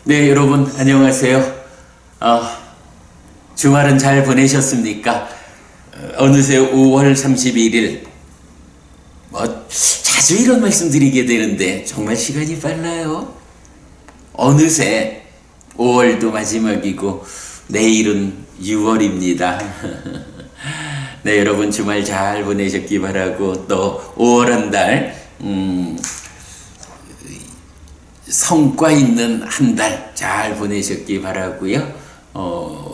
네, 여러분 안녕하세요. 주말은 잘 보내셨습니까? 어느새 5월 31일. 자주 이런 말씀 드리게 되는데 정말 시간이 빨라요. 어느새 5월도 마지막이고 내일은 6월입니다. 네, 여러분 주말 잘 보내셨기 바라고, 또 5월 한 달 성과 있는 한 달 잘 보내셨기 바라고요.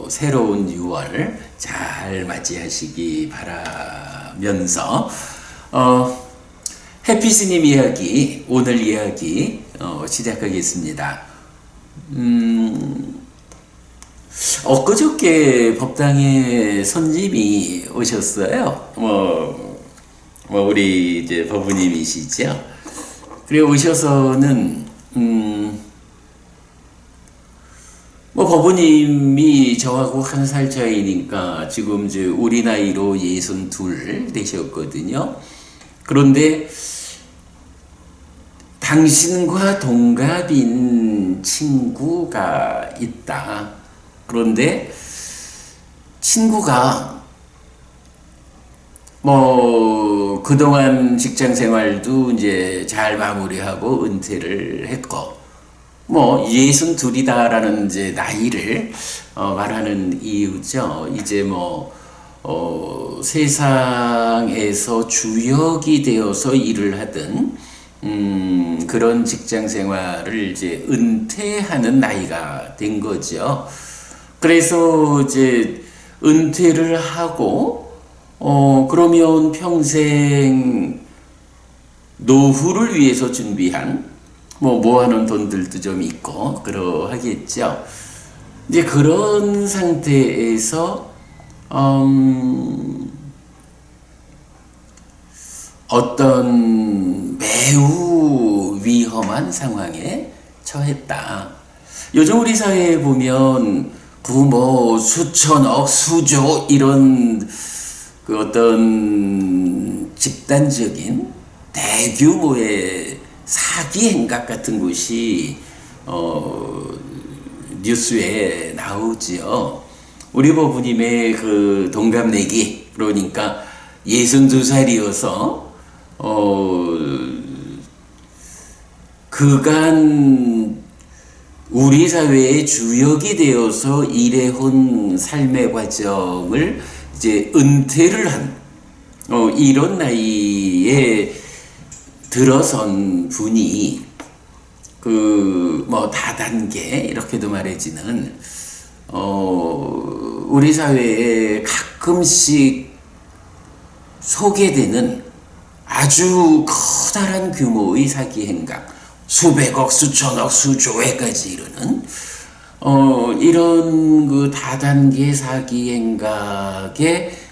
새로운 6월 잘 맞이하시기 바라면서 해피스님 이야기, 오늘 이야기 시작하겠습니다. 엊그저께 법당에 손님이 오셨어요. 우리 이제 법부님이시죠. 그래 오셔서는 법부님이 저하고 한 살 차이니까 지금 이제 우리 나이로 62 되셨거든요. 그런데 당신과 동갑인 친구가 있다. 그런데 친구가 그동안 직장 생활도 이제 잘 마무리하고 은퇴를 했고, 62이다라는 이제 나이를 말하는 이유죠. 이제 세상에서 주역이 되어서 일을 하던 그런 직장 생활을 이제 은퇴하는 나이가 된 거죠. 그래서 이제 은퇴를 하고 그러면 평생 노후를 위해서 준비한 모아놓은 돈들도 좀 있고 그러하겠죠. 이제 그런 상태에서 어떤 매우 위험한 상황에 처했다. 요즘 우리 사회에 보면 수천억, 수조 이런 그 어떤 집단적인 대규모의 사기 행각 같은 것이 뉴스에 나오지요. 우리 법부님의 그 동갑내기, 그러니까 62살이어서 그간 우리 사회의 주역이 되어서 일해온 삶의 과정을 이제 은퇴를 한 이런 나이에 들어선 분이 다단계 이렇게도 말해지는 우리 사회에 가끔씩 소개되는 아주 커다란 규모의 사기 행각, 수백억, 수천억, 수조에까지 이르는 이런 그 다단계 사기 행각에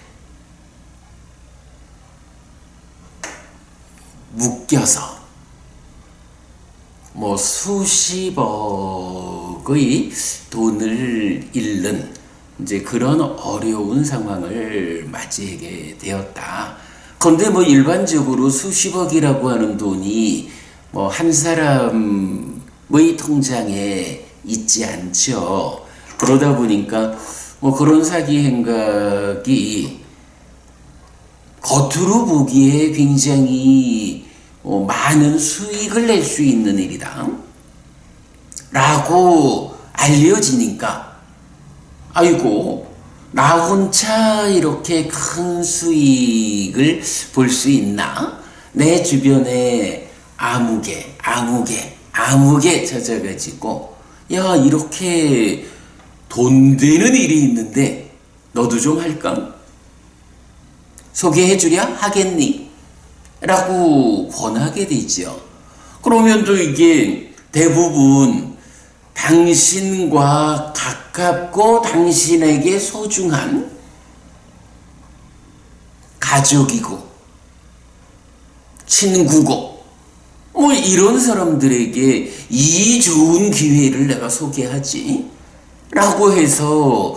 묶여서 수십억의 돈을 잃는 이제 그런 어려운 상황을 맞이하게 되었다. 그런데 일반적으로 수십억이라고 하는 돈이 한 사람의 통장에 있지 않죠. 그러다 보니까 그런 사기 행각이 겉으로 보기에 굉장히 많은 수익을 낼 수 있는 일이다 라고 알려지니까, 아이고 나 혼자 이렇게 큰 수익을 볼 수 있나? 내 주변에 아무개 찾아가지고, 야, 이렇게 돈 되는 일이 있는데 너도 좀 할까? 소개해주랴 하겠니? 라고 권하게 되죠. 그러면 또 이게 대부분 당신과 가깝고 당신에게 소중한 가족이고 친구고 이런 사람들에게 이 좋은 기회를 내가 소개하지 라고 해서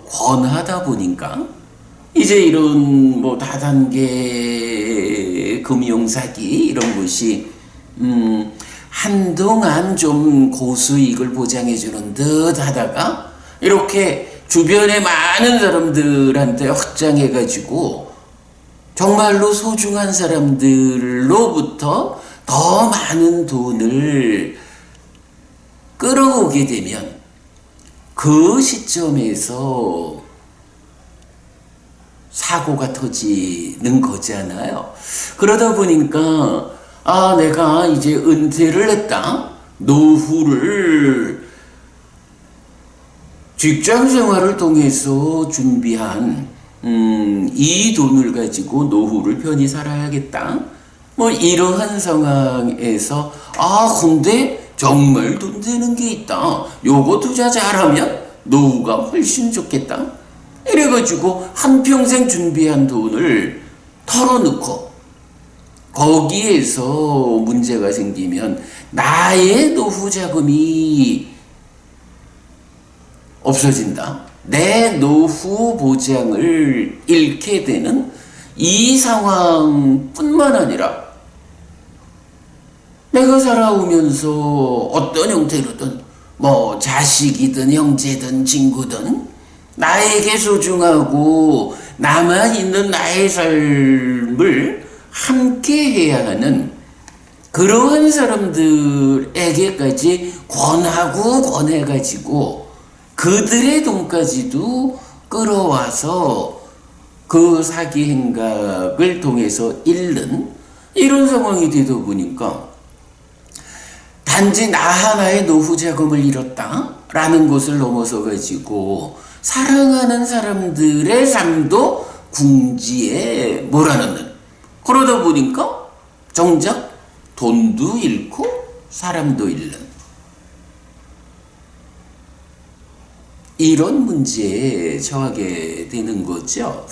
권하다 보니까 이제 이런 다단계 금융사기 이런 것이 한동안 좀 고수익을 보장해주는 듯 하다가 이렇게 주변에 많은 사람들한테 확장해가지고 정말로 소중한 사람들로부터 더 많은 돈을 끌어오게 되면 그 시점에서 사고가 터지는 거잖아요. 그러다 보니까 내가 이제 은퇴를 했다. 노후를 직장 생활을 통해서 준비한 이 돈을 가지고 노후를 편히 살아야겠다. 뭐 이러한 상황에서 근데 정말 돈 되는 게 있다. 요거 투자 잘하면 노후가 훨씬 좋겠다. 이래가지고 한평생 준비한 돈을 털어놓고 거기에서 문제가 생기면 나의 노후 자금이 없어진다. 내 노후 보장을 잃게 되는 이 상황뿐만 아니라 내가 살아오면서 어떤 형태로든 뭐 자식이든 형제든 친구든 나에게 소중하고 남아있는 나의 삶을 함께 해야 하는 그러한 사람들에게까지 권해가지고 그들의 돈까지도 끌어와서 그 사기 행각을 통해서 잃는 이런 상황이 되다 보니까 단지 나 하나의 노후 자금을 잃었다라는 것을 넘어서 가지고 사랑하는 사람들의 삶도 궁지에 몰아넣는, 그러다 보니까 정작 돈도 잃고 사람도 잃는 이런 문제에 처하게 되는 거죠.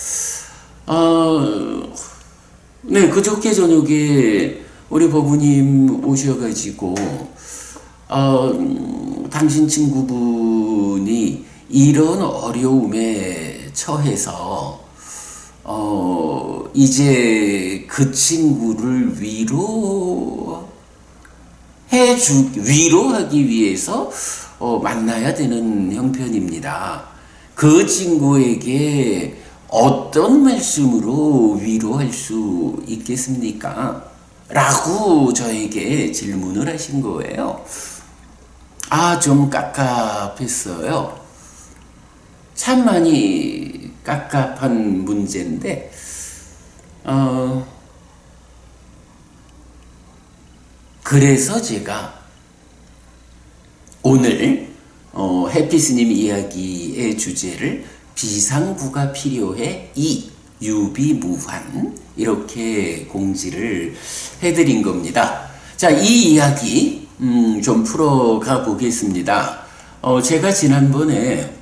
네, 그저께 저녁에 우리 법우님 오셔가지고 당신 친구분이 이런 어려움에 처해서 이제 그 친구를 위로하기 위해서 만나야 되는 형편입니다. 그 친구에게 어떤 말씀으로 위로할 수 있겠습니까? 라고 저에게 질문을 하신 거예요. 좀 깝깝했어요. 참 많이 깝깝한 문제인데, 그래서 제가 오늘 해피스님 이야기의 주제를 비상구가 필요해 유비무환 이렇게 공지를 해드린 겁니다. 자, 이 이야기 좀 풀어가 보겠습니다. 제가 지난번에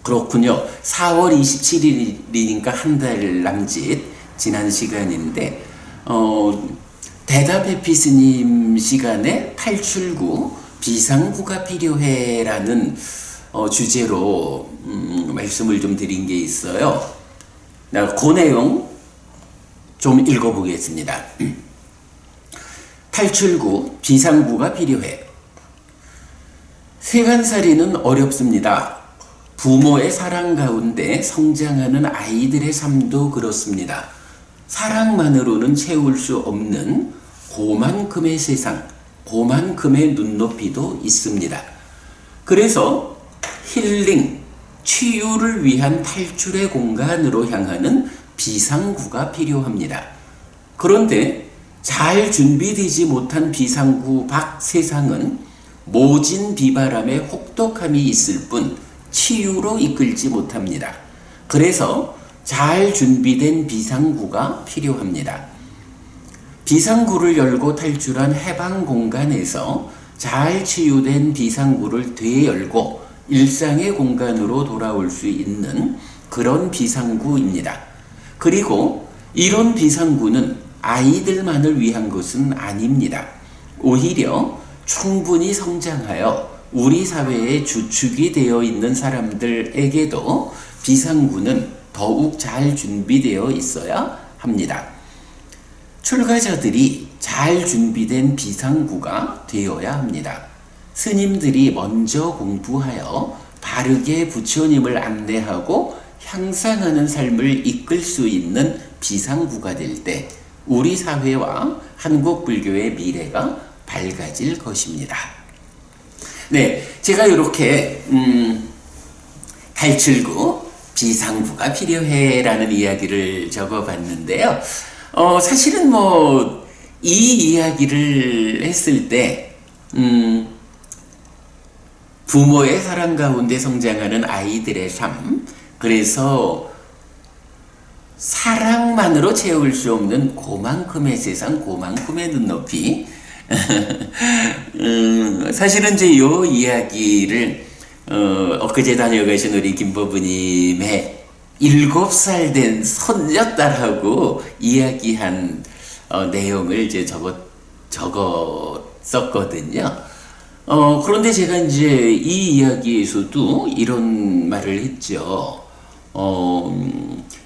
그렇군요. 4월 27일이니까 한 달 남짓 지난 시간인데 대답 해피스님 시간에 탈출구 비상구가 필요해라는 주제로 말씀을 좀 드린 게 있어요. 그 내용 좀 읽어보겠습니다. 탈출구 비상구가 필요해. 세간살이는 어렵습니다. 부모의 사랑 가운데 성장하는 아이들의 삶도 그렇습니다. 사랑만으로는 채울 수 없는 고만큼의 세상, 고만큼의 눈높이도 있습니다. 그래서 힐링, 치유를 위한 탈출의 공간으로 향하는 비상구가 필요합니다. 그런데 잘 준비되지 못한 비상구 밖 세상은 모진 비바람에 혹독함이 있을 뿐 치유로 이끌지 못합니다. 그래서 잘 준비된 비상구가 필요합니다. 비상구를 열고 탈출한 해방 공간에서 잘 치유된 비상구를 되열고 일상의 공간으로 돌아올 수 있는 그런 비상구입니다. 그리고 이런 비상구는 아이들만을 위한 것은 아닙니다. 오히려 충분히 성장하여 우리 사회의 주축이 되어 있는 사람들에게도 비상구는 더욱 잘 준비되어 있어야 합니다. 출가자들이 잘 잘 준비된 비상구가 되어야 합니다. 스님들이 먼저 공부하여 바르게 부처님을 안내하고 향상하는 삶을 이끌 수 있는 비상구가 될 때 우리 사회와 한국 불교의 미래가 밝아질 것입니다. 네, 제가 이렇게 탈출구 비상구가 필요해라는 이야기를 적어봤는데요. 사실은 이 이야기를 했을 때 부모의 사랑 가운데 성장하는 아이들의 삶, 그래서 사랑만으로 채울 수 없는 그만큼의 세상, 그만큼의 눈높이. 사실은 이제 이 이야기를 엊그제 다녀가신 우리 김법부님의 7살 된 손녀딸하고 이야기한 내용을 이제 적었었거든요. 그런데 제가 이제 이 이야기에서도 이런 말을 했죠.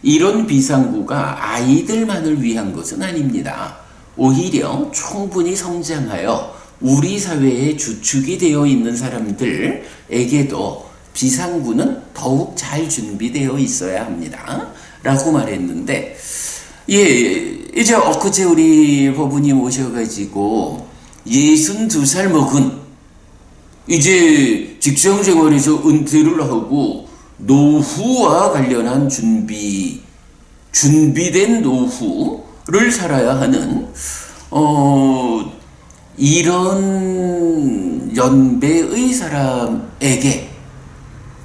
이런 비상구가 아이들만을 위한 것은 아닙니다. 오히려 충분히 성장하여 우리 사회의 주축이 되어 있는 사람들에게도 비상구는 더욱 잘 준비되어 있어야 합니다. 라고 말했는데, 이제 엊그제 우리 법부님 오셔가지고 62살 먹은 이제 직장 생활에서 은퇴를 하고 노후와 관련한 준비된 노후를 살아야 하는 이런 연배의 사람에게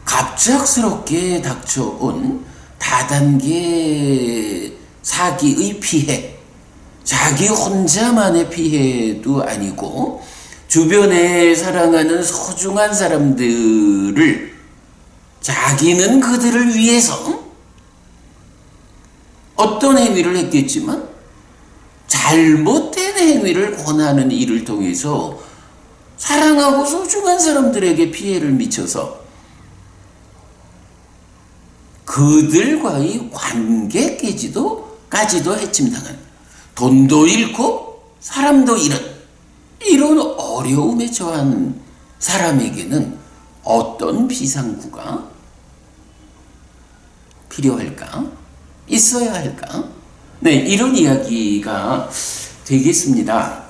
갑작스럽게 닥쳐온 다단계 사기의 피해, 자기 혼자만의 피해도 아니고 주변에 사랑하는 소중한 사람들을 자기는 그들을 위해서 어떤 행위를 했겠지만 잘못된 행위를 권하는 일을 통해서 사랑하고 소중한 사람들에게 피해를 미쳐서 그들과의 관계까지도 해침당한, 돈도 잃고 사람도 잃은 이런 어려움에 처한 사람에게는 어떤 비상구가 필요할까? 있어야 할까? 네, 이런 이야기가 되겠습니다.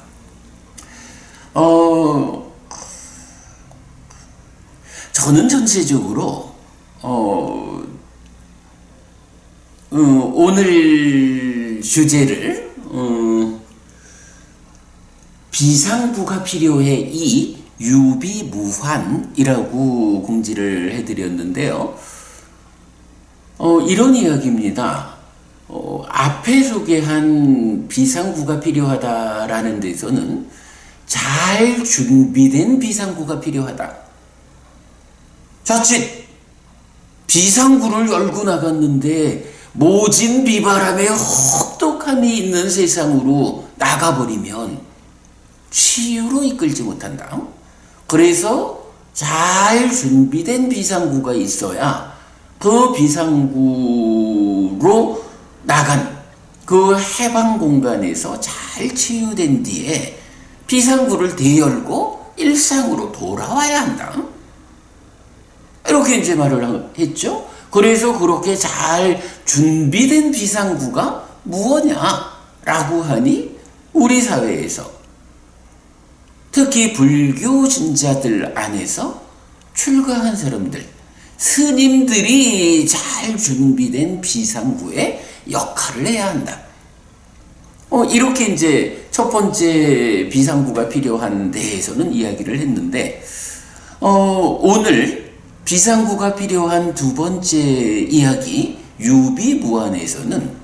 저는 전체적으로 오늘 주제를 비상구가 필요해 이 유비무환이라고 공지를 해드렸는데요. 이런 이야기입니다. 앞에 소개한 비상구가 필요하다라는 데서는 잘 준비된 비상구가 필요하다. 자칫 비상구를 열고 나갔는데 모진 비바람에 혹독함이 있는 세상으로 나가버리면 치유로 이끌지 못한다. 그래서 잘 준비된 비상구가 있어야 그 비상구로 나간 그 해방 공간에서 잘 치유된 뒤에 비상구를 되열고 일상으로 돌아와야 한다. 이렇게 이제 말을 했죠. 그래서 그렇게 잘 준비된 비상구가 무엇냐라고 하니 우리 사회에서 특히 불교 신자들 안에서 출가한 사람들, 스님들이 잘 준비된 비상구의 역할을 해야 한다. 이렇게 이제 첫 번째 비상구가 필요한 데에서는 이야기를 했는데, 오늘 비상구가 필요한 두 번째 이야기, 유비무환에서는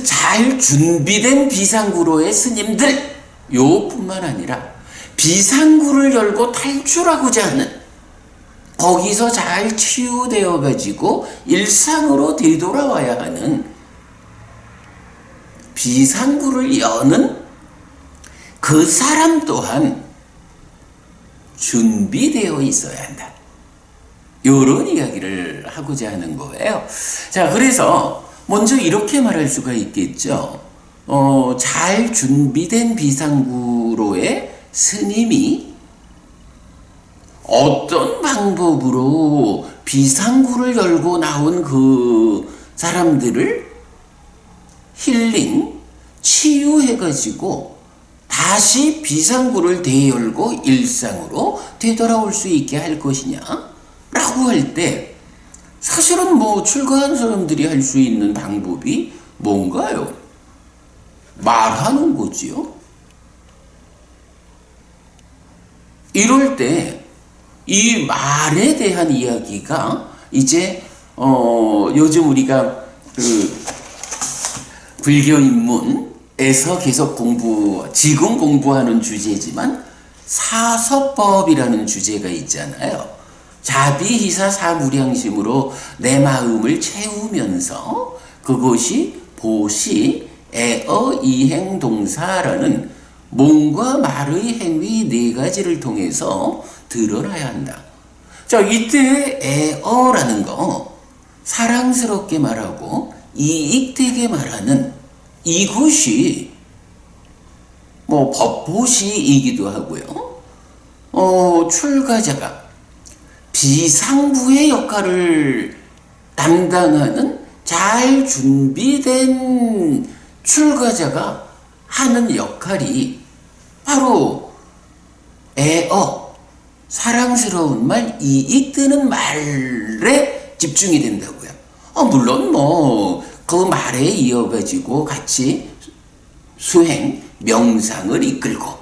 잘 준비된 비상구로의 스님들, 요뿐만 아니라 비상구를 열고 탈출하고자 하는, 거기서 잘 치유되어 가지고 일상으로 되돌아와야 하는 비상구를 여는 그 사람 또한 준비되어 있어야 한다. 요런 이야기를 하고자 하는 거예요. 자, 그래서 먼저 이렇게 말할 수가 있겠죠. 잘 준비된 비상구로의 스님이 어떤 방법으로 비상구를 열고 나온 그 사람들을 힐링, 치유해가지고 다시 비상구를 되열고 일상으로 되돌아올 수 있게 할 것이냐? 라고 할 때 사실은 뭐 출가한 사람들이 할 수 있는 방법이 뭔가요? 말하는 거지요. 이럴 때 이 말에 대한 이야기가 이제 요즘 우리가 그 불교 입문에서 계속 지금 공부하는 주제지만 사서법이라는 주제가 있잖아요. 자비희사 사무량심으로 내 마음을 채우면서 그것이 보시, 애어, 이행, 동사라는 몸과 말의 행위 네 가지를 통해서 드러나야 한다. 자, 이때 애어라는 거 사랑스럽게 말하고 이익되게 말하는 이것이 뭐 법보시이기도 하고요. 출가자가 비상부의 역할을 담당하는 잘 준비된 출가자가 하는 역할이 바로 애어, 사랑스러운 말, 이익되는 말에 집중이 된다고요. 물론 뭐 그 말에 이어가지고 같이 수행, 명상을 이끌고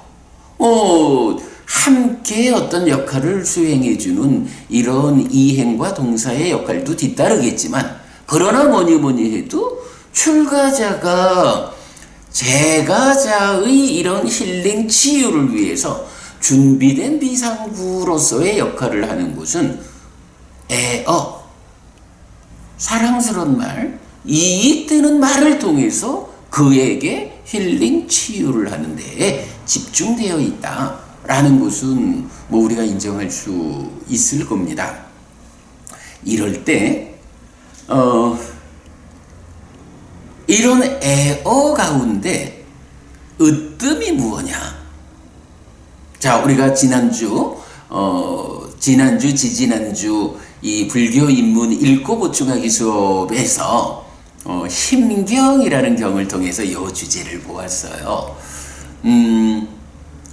함께 어떤 역할을 수행해주는 이런 이행과 동사의 역할도 뒤따르겠지만 그러나 뭐니 해도 출가자가 제가자의 이런 힐링 치유를 위해서 준비된 비상구로서의 역할을 하는 것은 애어, 사랑스러운 말, 이익되는 말을 통해서 그에게 힐링 치유를 하는 데에 집중되어 있다라는 것은 뭐 우리가 인정할 수 있을 겁니다. 이럴 때 이런 애어 가운데 으뜸이 무엇냐? 자, 우리가 지난주, 지지난주 이 불교 입문 읽고 보충하기 수업에서 심경이라는 경을 통해서 이 주제를 보았어요.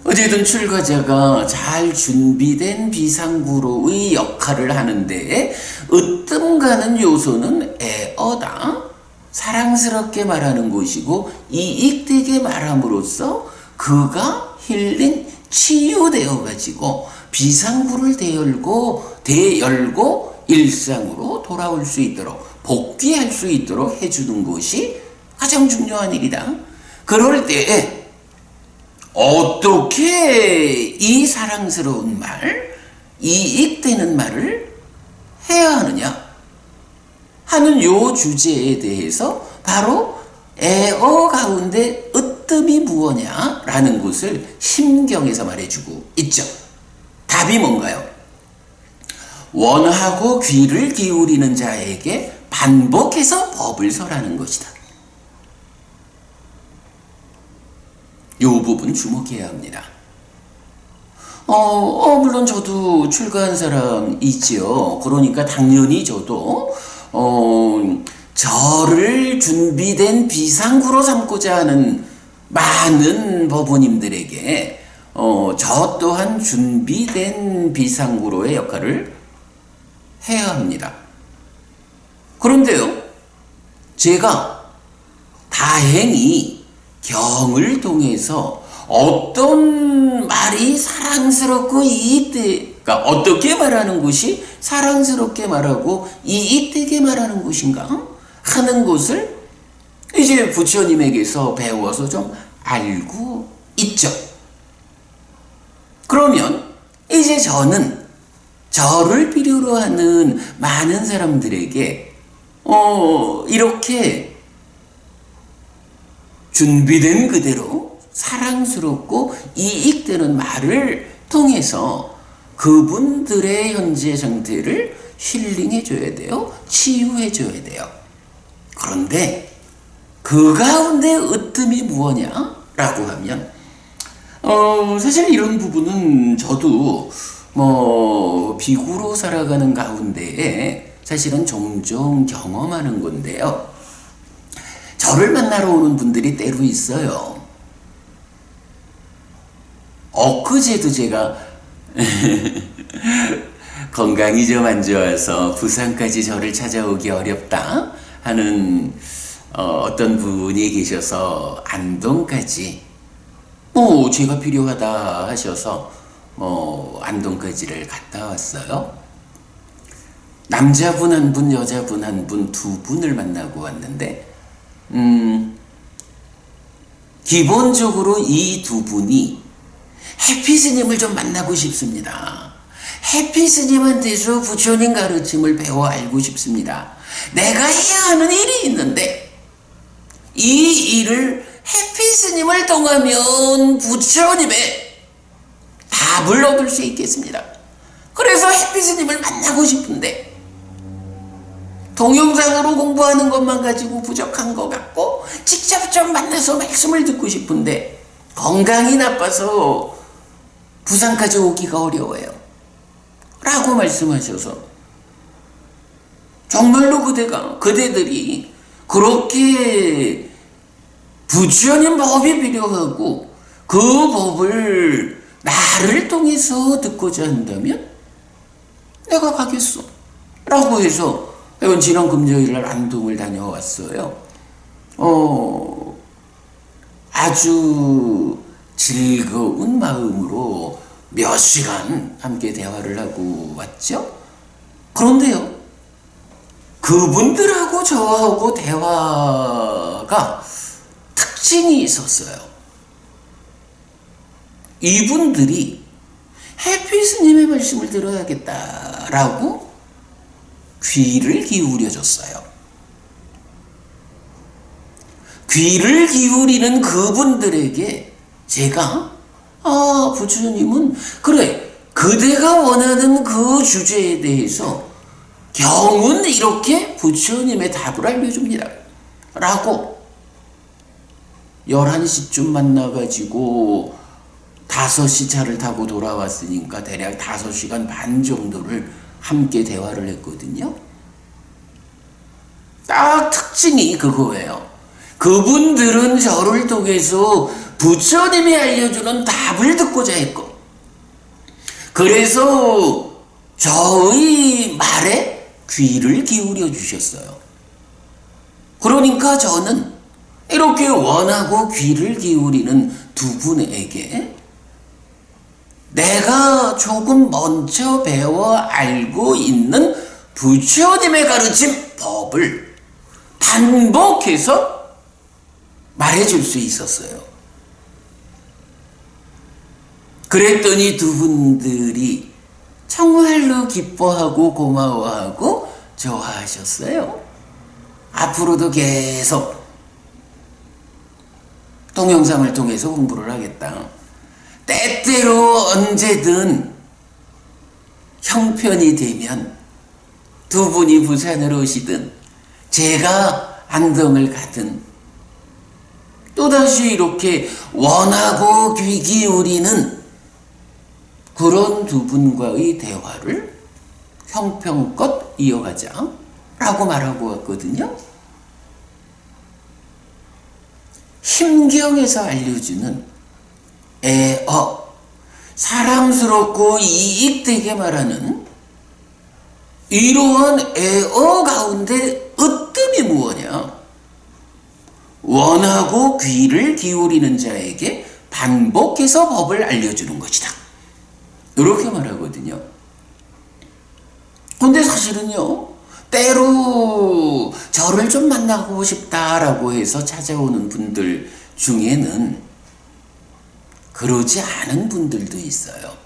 어쨌든 출가자가 잘 준비된 비상구로의 역할을 하는데 으뜸 가는 요소는 애어다. 사랑스럽게 말하는 것이고 이익되게 말함으로써 그가 힐링, 치유되어 가지고 비상구를 되열고 일상으로 돌아올 수 있도록 복귀할 수 있도록 해주는 것이 가장 중요한 일이다. 그럴 때 어떻게 이 사랑스러운 말, 이익되는 말을 해야 하느냐 하는 요 주제에 대해서 바로 애어 가운데 으뜸이 무엇냐라는 것을 심경에서 말해주고 있죠. 답이 뭔가요? 원하고 귀를 기울이는 자에게 반복해서 법을 설하는 것이다. 요 부분 주목해야 합니다. 물론 저도 출가한 사람이지요. 그러니까 당연히 저도 저를 준비된 비상구로 삼고자 하는 많은 법원님들에게 저 또한 준비된 비상구로의 역할을 해야 합니다. 그런데요, 제가 다행히 경을 통해서 어떤 말이 사랑스럽고 그러니까 어떻게 말하는 것이 사랑스럽게 말하고 이익되게 말하는 것인가 하는 것을 이제 부처님에게서 배워서 좀 알고 있죠. 그러면 이제 저는 저를 필요로 하는 많은 사람들에게 이렇게 준비된 그대로 사랑스럽고 이익되는 말을 통해서 그분들의 현재 상태를 힐링해 줘야 돼요. 치유해 줘야 돼요. 그런데 그 가운데 으뜸이 무엇냐? 라고 하면 사실 이런 부분은 저도 비구로 살아가는 가운데에 사실은 종종 경험하는 건데요. 저를 만나러 오는 분들이 때로 있어요. 엊그제도 제가 건강이 좀 안 좋아서 부산까지 저를 찾아오기 어렵다 하는 어떤 분이 계셔서 안동까지 제가 필요하다 하셔서 안동까지를 갔다 왔어요. 남자분 한 분, 여자분 한 분, 두 분을 만나고 왔는데 기본적으로 이 두 분이 해피 스님을 좀 만나고 싶습니다. 해피 스님한테서 부처님 가르침을 배워 알고 싶습니다. 내가 해야 하는 일이 있는데 이 일을 해피 스님을 통하면 부처님의 답을 얻을 수 있겠습니다. 그래서 해피 스님을 만나고 싶은데 동영상으로 공부하는 것만 가지고 부족한 것 같고 직접 좀 만나서 말씀을 듣고 싶은데 건강이 나빠서 부산까지 오기가 어려워요. 라고 말씀하셔서 정말로 그대들이 그렇게 부처님 법이 필요하고 그 법을 나를 통해서 듣고자 한다면 내가 가겠어. 라고 해서 지난 금요일날 안동을 다녀왔어요. 아주 즐거운 마음으로 몇 시간 함께 대화를 하고 왔죠. 그런데요, 그분들하고 저하고 대화가 특징이 있었어요. 이분들이 해피 스님의 말씀을 들어야겠다라고 귀를 기울여줬어요. 귀를 기울이는 그분들에게 제가 부처님은 그래 그대가 원하는 그 주제에 대해서 경은 이렇게 부처님의 답을 알려줍니다. 라고 11시쯤 만나가지고 5시 차를 타고 돌아왔으니까 대략 5시간 반 정도를 함께 대화를 했거든요. 딱 특징이 그거예요. 그분들은 저를 통해서 부처님이 알려주는 답을 듣고자 했고, 그래서 저의 말에 귀를 기울여 주셨어요. 그러니까 저는 이렇게 원하고 귀를 기울이는 두 분에게 내가 조금 먼저 배워 알고 있는 부처님의 가르침 법을 반복해서 말해줄 수 있었어요. 그랬더니 두 분들이 정말로 기뻐하고 고마워하고 좋아하셨어요. 앞으로도 계속 동영상을 통해서 공부를 하겠다. 때때로 언제든 형편이 되면 두 분이 부산으로 오시든 제가 안동을 가든 또다시 이렇게 원하고 귀 기울이는 그런 두 분과의 대화를 형편껏 이어가자 라고 말하고 왔거든요. 힘경에서 알려주는 사랑스럽고 이익되게 말하는 이러한 가운데 으뜸이 무엇이냐? 원하고 귀를 기울이는 자에게 반복해서 법을 알려주는 것이다. 이렇게 말하거든요. 근데 사실은요, 때로 저를 좀 만나고 싶다라고 해서 찾아오는 분들 중에는 그러지 않은 분들도 있어요.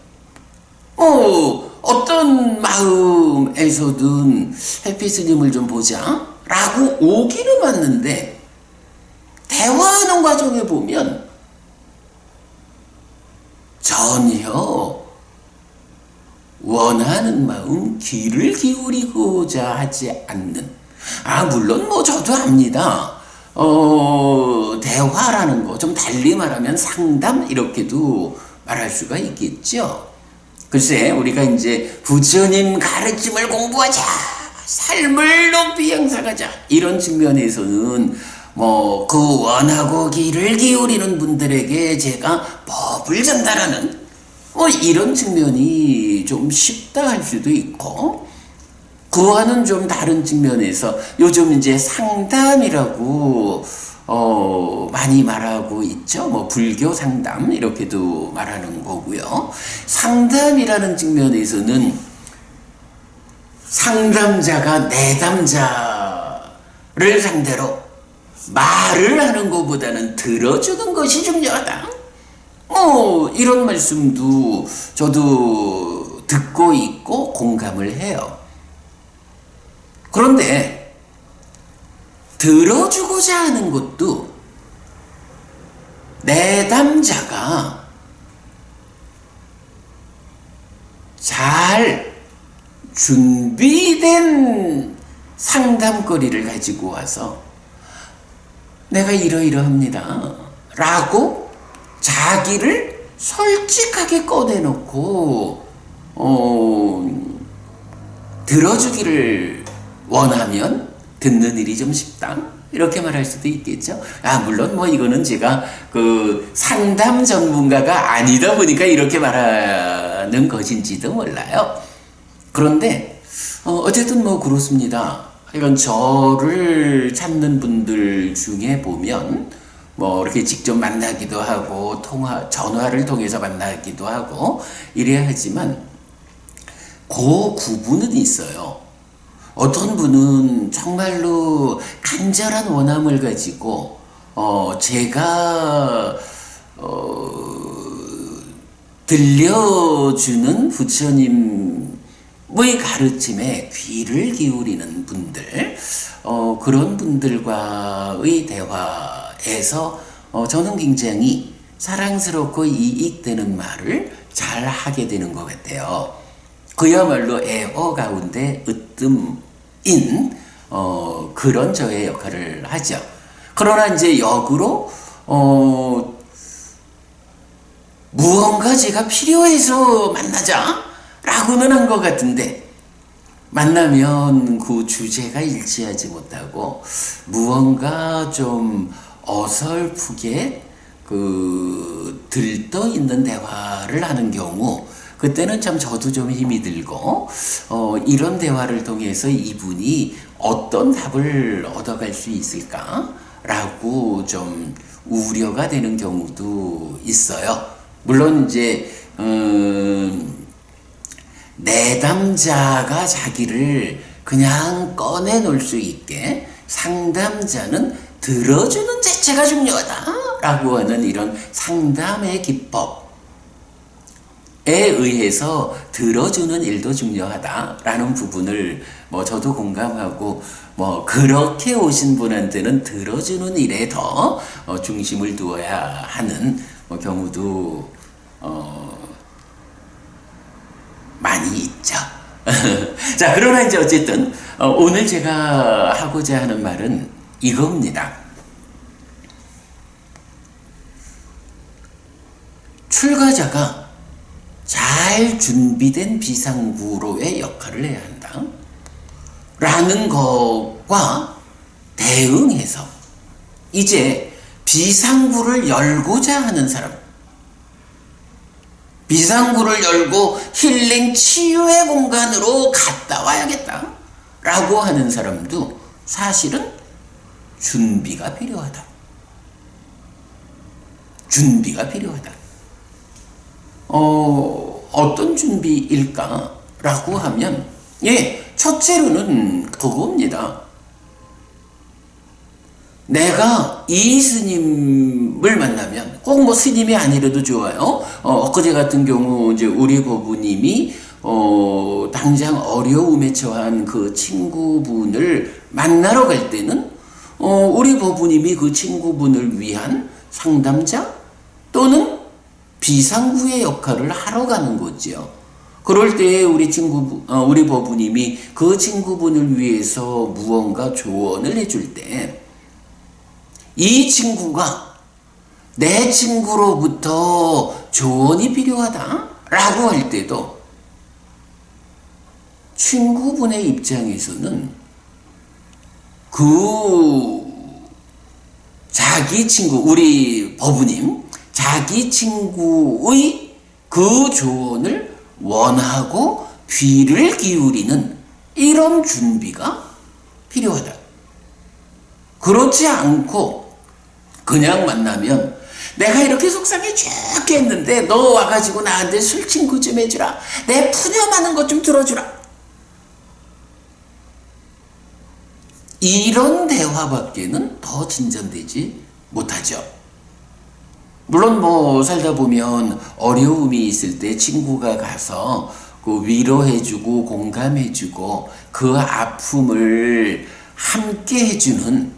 어떤 마음에서든 해피 스님을 좀 보자 라고 오기는 왔는데 대화하는 과정에 보면 전혀 원하는 마음, 귀를 기울이고자 하지 않는 물론 뭐 저도 압니다. 대화라는 거, 좀 달리 말하면 상담, 이렇게도 말할 수가 있겠죠. 글쎄, 우리가 이제 부처님 가르침을 공부하자, 삶을 높이 향상하자, 이런 측면에서는 뭐 그 원하고 귀를 기울이는 분들에게 제가 법을 전달하는 뭐 이런 측면이 좀 쉽다 할 수도 있고, 그와는 좀 다른 측면에서 요즘 이제 상담이라고 많이 말하고 있죠. 뭐 불교 상담 이렇게도 말하는 거고요. 상담이라는 측면에서는 상담자가 내담자를 상대로 말을 하는 것보다는 들어주는 것이 중요하다. 이런 말씀도 저도 듣고 있고 공감을 해요. 그런데 들어주고자 하는 것도 내담자가 잘 준비된 상담거리를 가지고 와서 내가 이러이러합니다 라고 자기를 솔직하게 꺼내놓고 들어주기를 원하면 듣는 일이 좀 쉽다, 이렇게 말할 수도 있겠죠. 물론 뭐 이거는 제가 그 상담 전문가가 아니다 보니까 이렇게 말하는 것인지도 몰라요. 그런데 어쨌든 뭐 그렇습니다. 이런 저를 찾는 분들 중에 보면 뭐 이렇게 직접 만나기도 하고 전화를 통해서 만나기도 하고 이래야 하지만 그 구분은 있어요. 어떤 분은 정말로 간절한 원함을 가지고 제가 들려주는 부처님의 가르침에 귀를 기울이는 분들, 그런 분들과의 대화에서 저는 굉장히 사랑스럽고 이익되는 말을 잘 하게 되는 것 같아요. 그야말로 애어 가운데 으뜸인 그런 저의 역할을 하죠. 그러나 이제 역으로 무언가 제가 필요해서 만나자 라고는 한 것 같은데, 만나면 그 주제가 일치하지 못하고 무언가 좀 어설프게 들떠 있는 대화를 하는 경우, 그때는 참 저도 좀 힘이 들고 이런 대화를 통해서 이분이 어떤 답을 얻어갈 수 있을까 라고 좀 우려가 되는 경우도 있어요. 물론 이제 내담자가 자기를 그냥 꺼내놓을 수 있게 상담자는 들어주는 자체가 중요하다라고 하는 이런 상담의 기법에 의해서 들어주는 일도 중요하다라는 부분을 뭐 저도 공감하고, 뭐 그렇게 오신 분한테는 들어주는 일에 더 중심을 두어야 하는 경우도 많이 있죠. 자, 그러나 이제 어쨌든 오늘 제가 하고자 하는 말은 이겁니다. 출가자가 잘 준비된 비상구로의 역할을 해야 한다 라는 것과 대응해서 이제 비상구를 열고자 하는 사람, 비상구를 열고 힐링 치유의 공간으로 갔다 와야겠다 라고 하는 사람도 사실은 준비가 필요하다. 준비가 필요하다. 어떤 준비일까 라고 하면, 첫째로는 그겁니다. 내가 이 스님을 만나면, 꼭 뭐 스님이 아니라도 좋아요. 엊그제 같은 경우 이제 우리 고부님이 당장 어려움에 처한 그 친구분을 만나러 갈 때는 우리 고부님이 그 친구분을 위한 상담자 또는 비상구의 역할을 하러 가는 거죠. 그럴 때 우리 법부님이 그 친구분을 위해서 무언가 조언을 해줄 때, 이 친구가 내 친구로부터 조언이 필요하다 라고 할 때도 친구분의 입장에서는 자기 친구, 우리 법부님, 자기 친구의 그 조언을 원하고 귀를 기울이는 이런 준비가 필요하다. 그렇지 않고 그냥 만나면 내가 이렇게 속상해 죽겠는데 너 와가지고 나한테 술 친구 좀 해주라. 내 푸념하는 것 좀 들어주라. 이런 대화밖에는 더 진전되지 못하죠. 물론 뭐 살다 보면 어려움이 있을 때 친구가 가서 그 위로해주고 공감해주고 그 아픔을 함께 해주는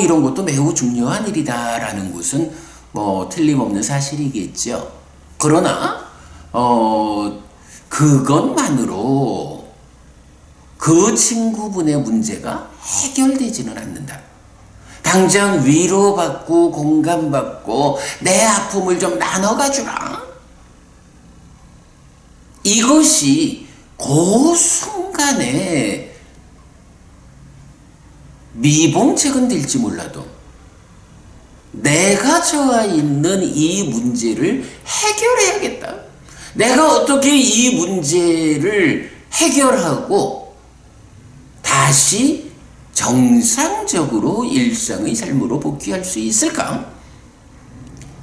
이런 것도 매우 중요한 일이다라는 것은 뭐 틀림없는 사실이겠죠. 그러나 그것만으로 그 친구분의 문제가 해결되지는 않는다. 당장 위로받고 공감받고 내 아픔을 좀 나눠가주라. 이것이 그 순간에 미봉책은 될지 몰라도 내가 처해 있는 이 문제를 해결해야겠다. 내가 어떻게 이 문제를 해결하고 다시 정상적으로 일상의 삶으로 복귀할 수 있을까?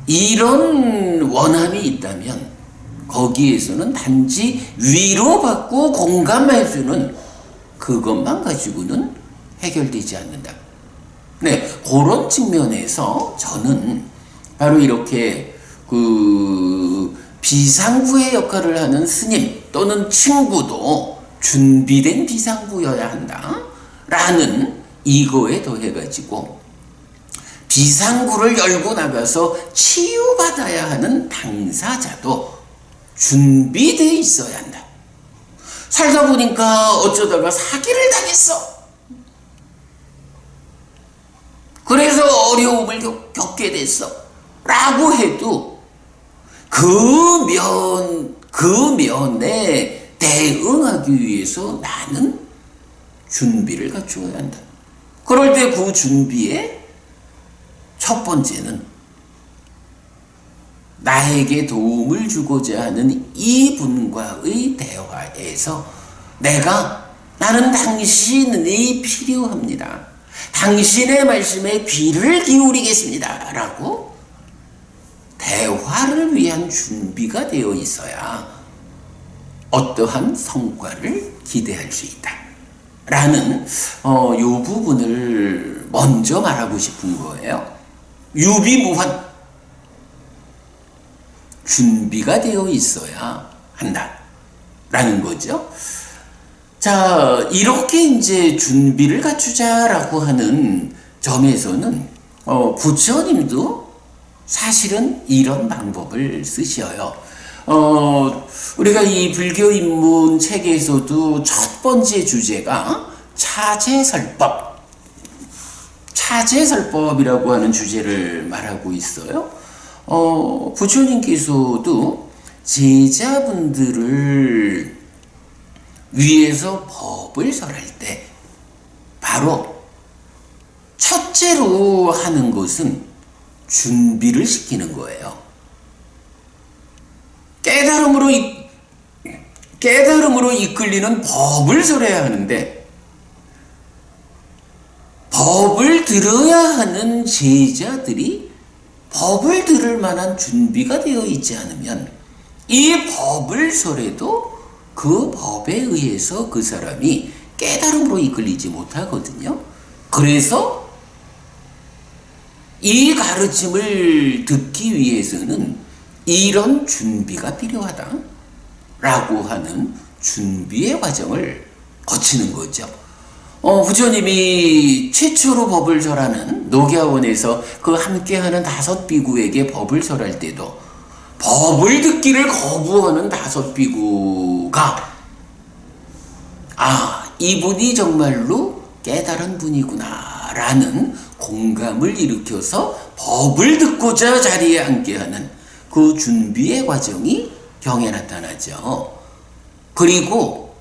이런 원함이 있다면 거기에서는 단지 위로받고 공감해주는 그것만 가지고는 해결되지 않는다. 네, 그런 측면에서 저는 바로 이렇게 비상구의 역할을 하는 스님 또는 친구도 준비된 비상구여야 한다 라는 이거에 더해가지고 비상구를 열고 나가서 치유받아야 하는 당사자도 준비되어 있어야 한다. 살다 보니까 어쩌다가 사기를 당했어. 그래서 어려움을 겪게 됐어 라고 해도 그 면에 대응하기 위해서 나는 준비를 갖추어야 한다. 그럴 때 그 준비의 첫 번째는 나에게 도움을 주고자 하는 이분과의 대화에서 나는 당신이 필요합니다. 당신의 말씀에 귀를 기울이겠습니다. 라고 대화를 위한 준비가 되어 있어야 어떠한 성과를 기대할 수 있다. 라는 이 부분을 먼저 말하고 싶은 거예요. 유비무환 준비가 되어 있어야 한다. 라는 거죠. 자, 이렇게 이제 준비를 갖추자라고 하는 점에서는 부처님도 사실은 이런 방법을 쓰셔요. 우리가 이 불교 입문 책에서도 첫 번째 주제가 차제설법이라고 하는 주제를 말하고 있어요. 부처님께서도 제자분들을 위해서 법을 설할 때 바로 첫째로 하는 것은 준비를 시키는 거예요. 깨달음으로 이끌리는 법을 설해야 하는데 법을 들어야 하는 제자들이 법을 들을 만한 준비가 되어 있지 않으면 이 법을 설해도 그 법에 의해서 그 사람이 깨달음으로 이끌리지 못하거든요. 그래서 이 가르침을 듣기 위해서는 이런 준비가 필요하다 라고 하는 준비의 과정을 거치는 거죠. 부처님이 최초로 법을 설하는 녹야원에서 그 함께하는 5 비구에게 법을 설할 때도 법을 듣기를 거부하는 다섯 비구가 이분이 정말로 깨달은 분이구나 라는 공감을 일으켜서 법을 듣고자 자리에 앉게하는 그 준비의 과정이 경에 나타나죠. 그리고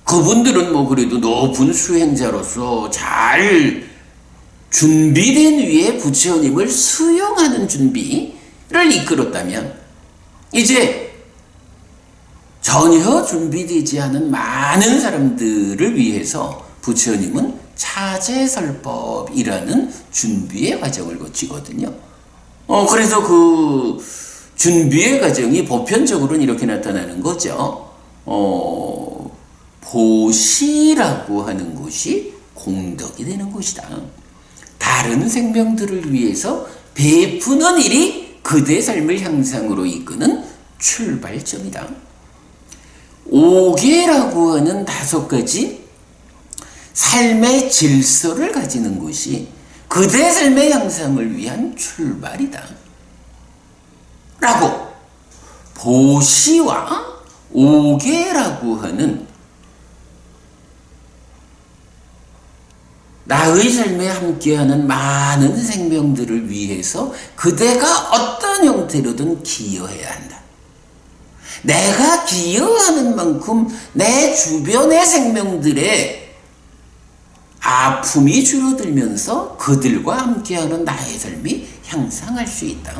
그분들은 뭐 그래도 높은 수행자로서 잘 준비된 위에 부처님을 수용하는 준비를 이끌었다면, 이제 전혀 준비되지 않은 많은 사람들을 위해서 부처님은 차제설법이라는 준비의 과정을 거치거든요. 그래서 그 준비의 과정이 보편적으로는 이렇게 나타나는 거죠. 보시라고 하는 곳이 공덕이 되는 곳이다. 다른 생명들을 위해서 베푸는 일이 그대 삶을 향상으로 이끄는 출발점이다. 오계라고 하는 다섯 가지 삶의 질서를 가지는 것이 그대 삶의 향상을 위한 출발이다. 라고 보시와 오계라고 하는 나의 삶에 함께하는 많은 생명들을 위해서 그대가 어떤 형태로든 기여해야 한다. 내가 기여하는 만큼 내 주변의 생명들의 아픔이 줄어들면서 그들과 함께하는 나의 삶이 향상할 수 있다.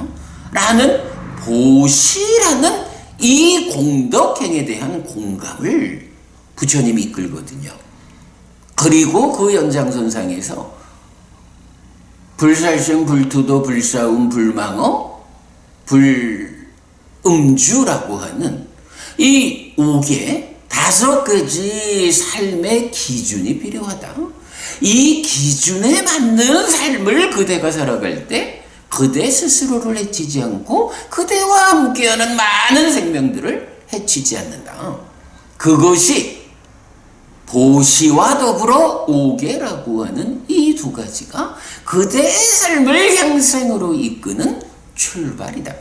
라는 보시라는 이 공덕행에 대한 공감을 부처님이 이끌거든요. 그리고 그 연장선상에서 불살생, 불투도, 불사움, 불망어, 불음주라고 하는 이 5개 다섯 가지 삶의 기준이 필요하다. 이 기준에 맞는 삶을 그대가 살아갈 때 그대 스스로를 해치지 않고 그대와 함께하는 많은 생명들을 해치지 않는다. 그것이 보시와 더불어 오계라고 하는 이 두 가지가 그대의 삶을 향상으로 이끄는 출발이다.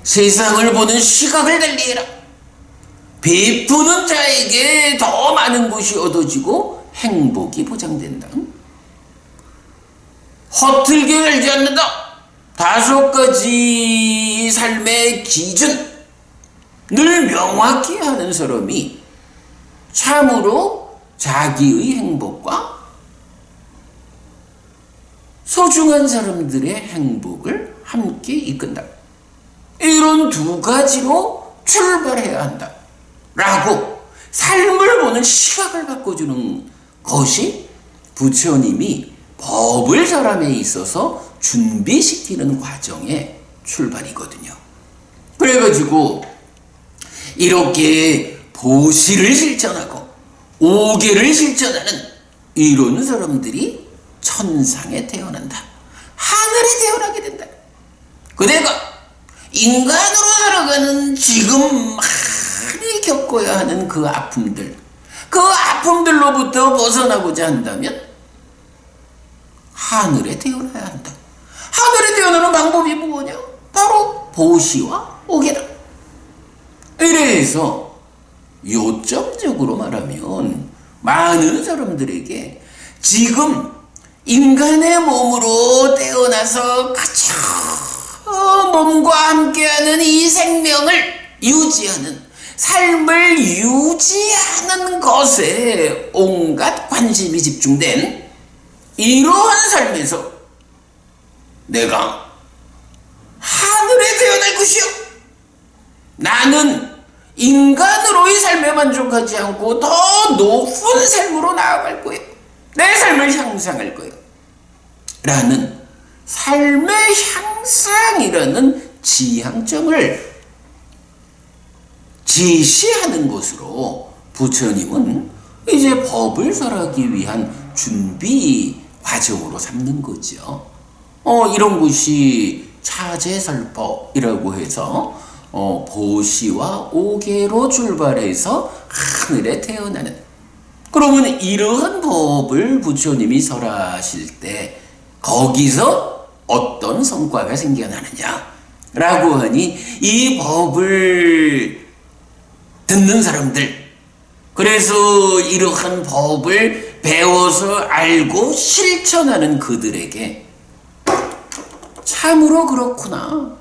세상을 보는 시각을 달리해라. 베푸는 자에게 더 많은 것이 얻어지고 행복이 보장된다. 허틀게 살지 않는다. 다섯 가지 삶의 기준 늘 명확히 하는 사람이 참으로 자기의 행복과 소중한 사람들의 행복을 함께 이끈다. 이런 두 가지로 출발해야 한다. 라고 삶을 보는 시각을 바꿔주는 것이 부처님이 법을 사람에 있어서 준비시키는 과정의 출발이거든요. 그래가지고 이렇게 보시를 실천하고 오계를 실천하는 이런 사람들이 천상에 태어난다. 하늘에 태어나게 된다. 그대가 인간으로 살아가는 지금 많이 겪어야 하는 그 아픔들, 그 아픔들로부터 벗어나고자 한다면 하늘에 태어나야 한다. 하늘에 태어나는 방법이 뭐냐? 바로 보시와 오계다. 이래서 요점적으로 말하면 많은 사람들에게 지금 인간의 몸으로 태어나서 그저 몸과 함께하는 이 생명을 유지하는, 삶을 유지하는 것에 온갖 관심이 집중된 이러한 삶에서 내가 하늘에 태어날 것이요, 나는 인간으로의 삶에 만족하지 않고 더 높은 삶으로 나아갈 거예요. 내 삶을 향상할 거예요. 라는 삶의 향상이라는 지향점을 지시하는 것으로 부처님은 이제 법을 설하기 위한 준비 과정으로 삼는 거죠. 이런 것이 차제설법이라고 해서 보시와 오계로 출발해서 하늘에 태어나는, 그러면 이러한 법을 부처님이 설하실 때 거기서 어떤 성과가 생겨나느냐? 라고 하니 이 법을 듣는 사람들, 그래서 이러한 법을 배워서 알고 실천하는 그들에게 참으로 그렇구나.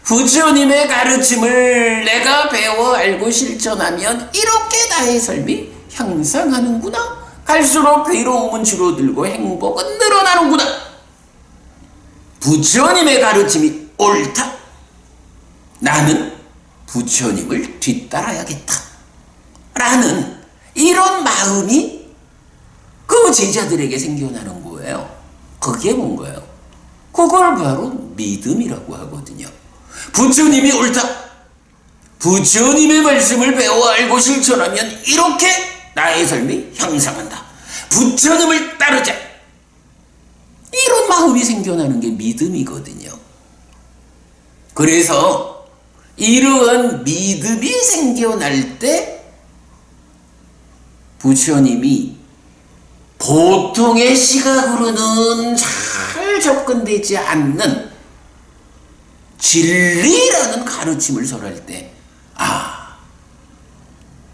부처님의 가르침을 내가 배워 알고 실천하면 이렇게 나의 삶이 향상하는구나. 갈수록 괴로움은 줄어들고 행복은 늘어나는구나. 부처님의 가르침이 옳다. 나는 부처님을 뒤따라야겠다. 라는 이런 마음이 그 제자들에게 생겨나는 거예요. 그게 뭔가요? 그걸 바로 믿음이라고 하거든요. 부처님이 옳다. 부처님의 말씀을 배워 알고 실천하면 이렇게 나의 삶이 향상한다. 부처님을 따르자. 이런 마음이 생겨나는 게 믿음이거든요. 그래서 이러한 믿음이 생겨날 때 부처님이 보통의 시각으로는 잘 접근되지 않는 진리라는 가르침을 설할 때,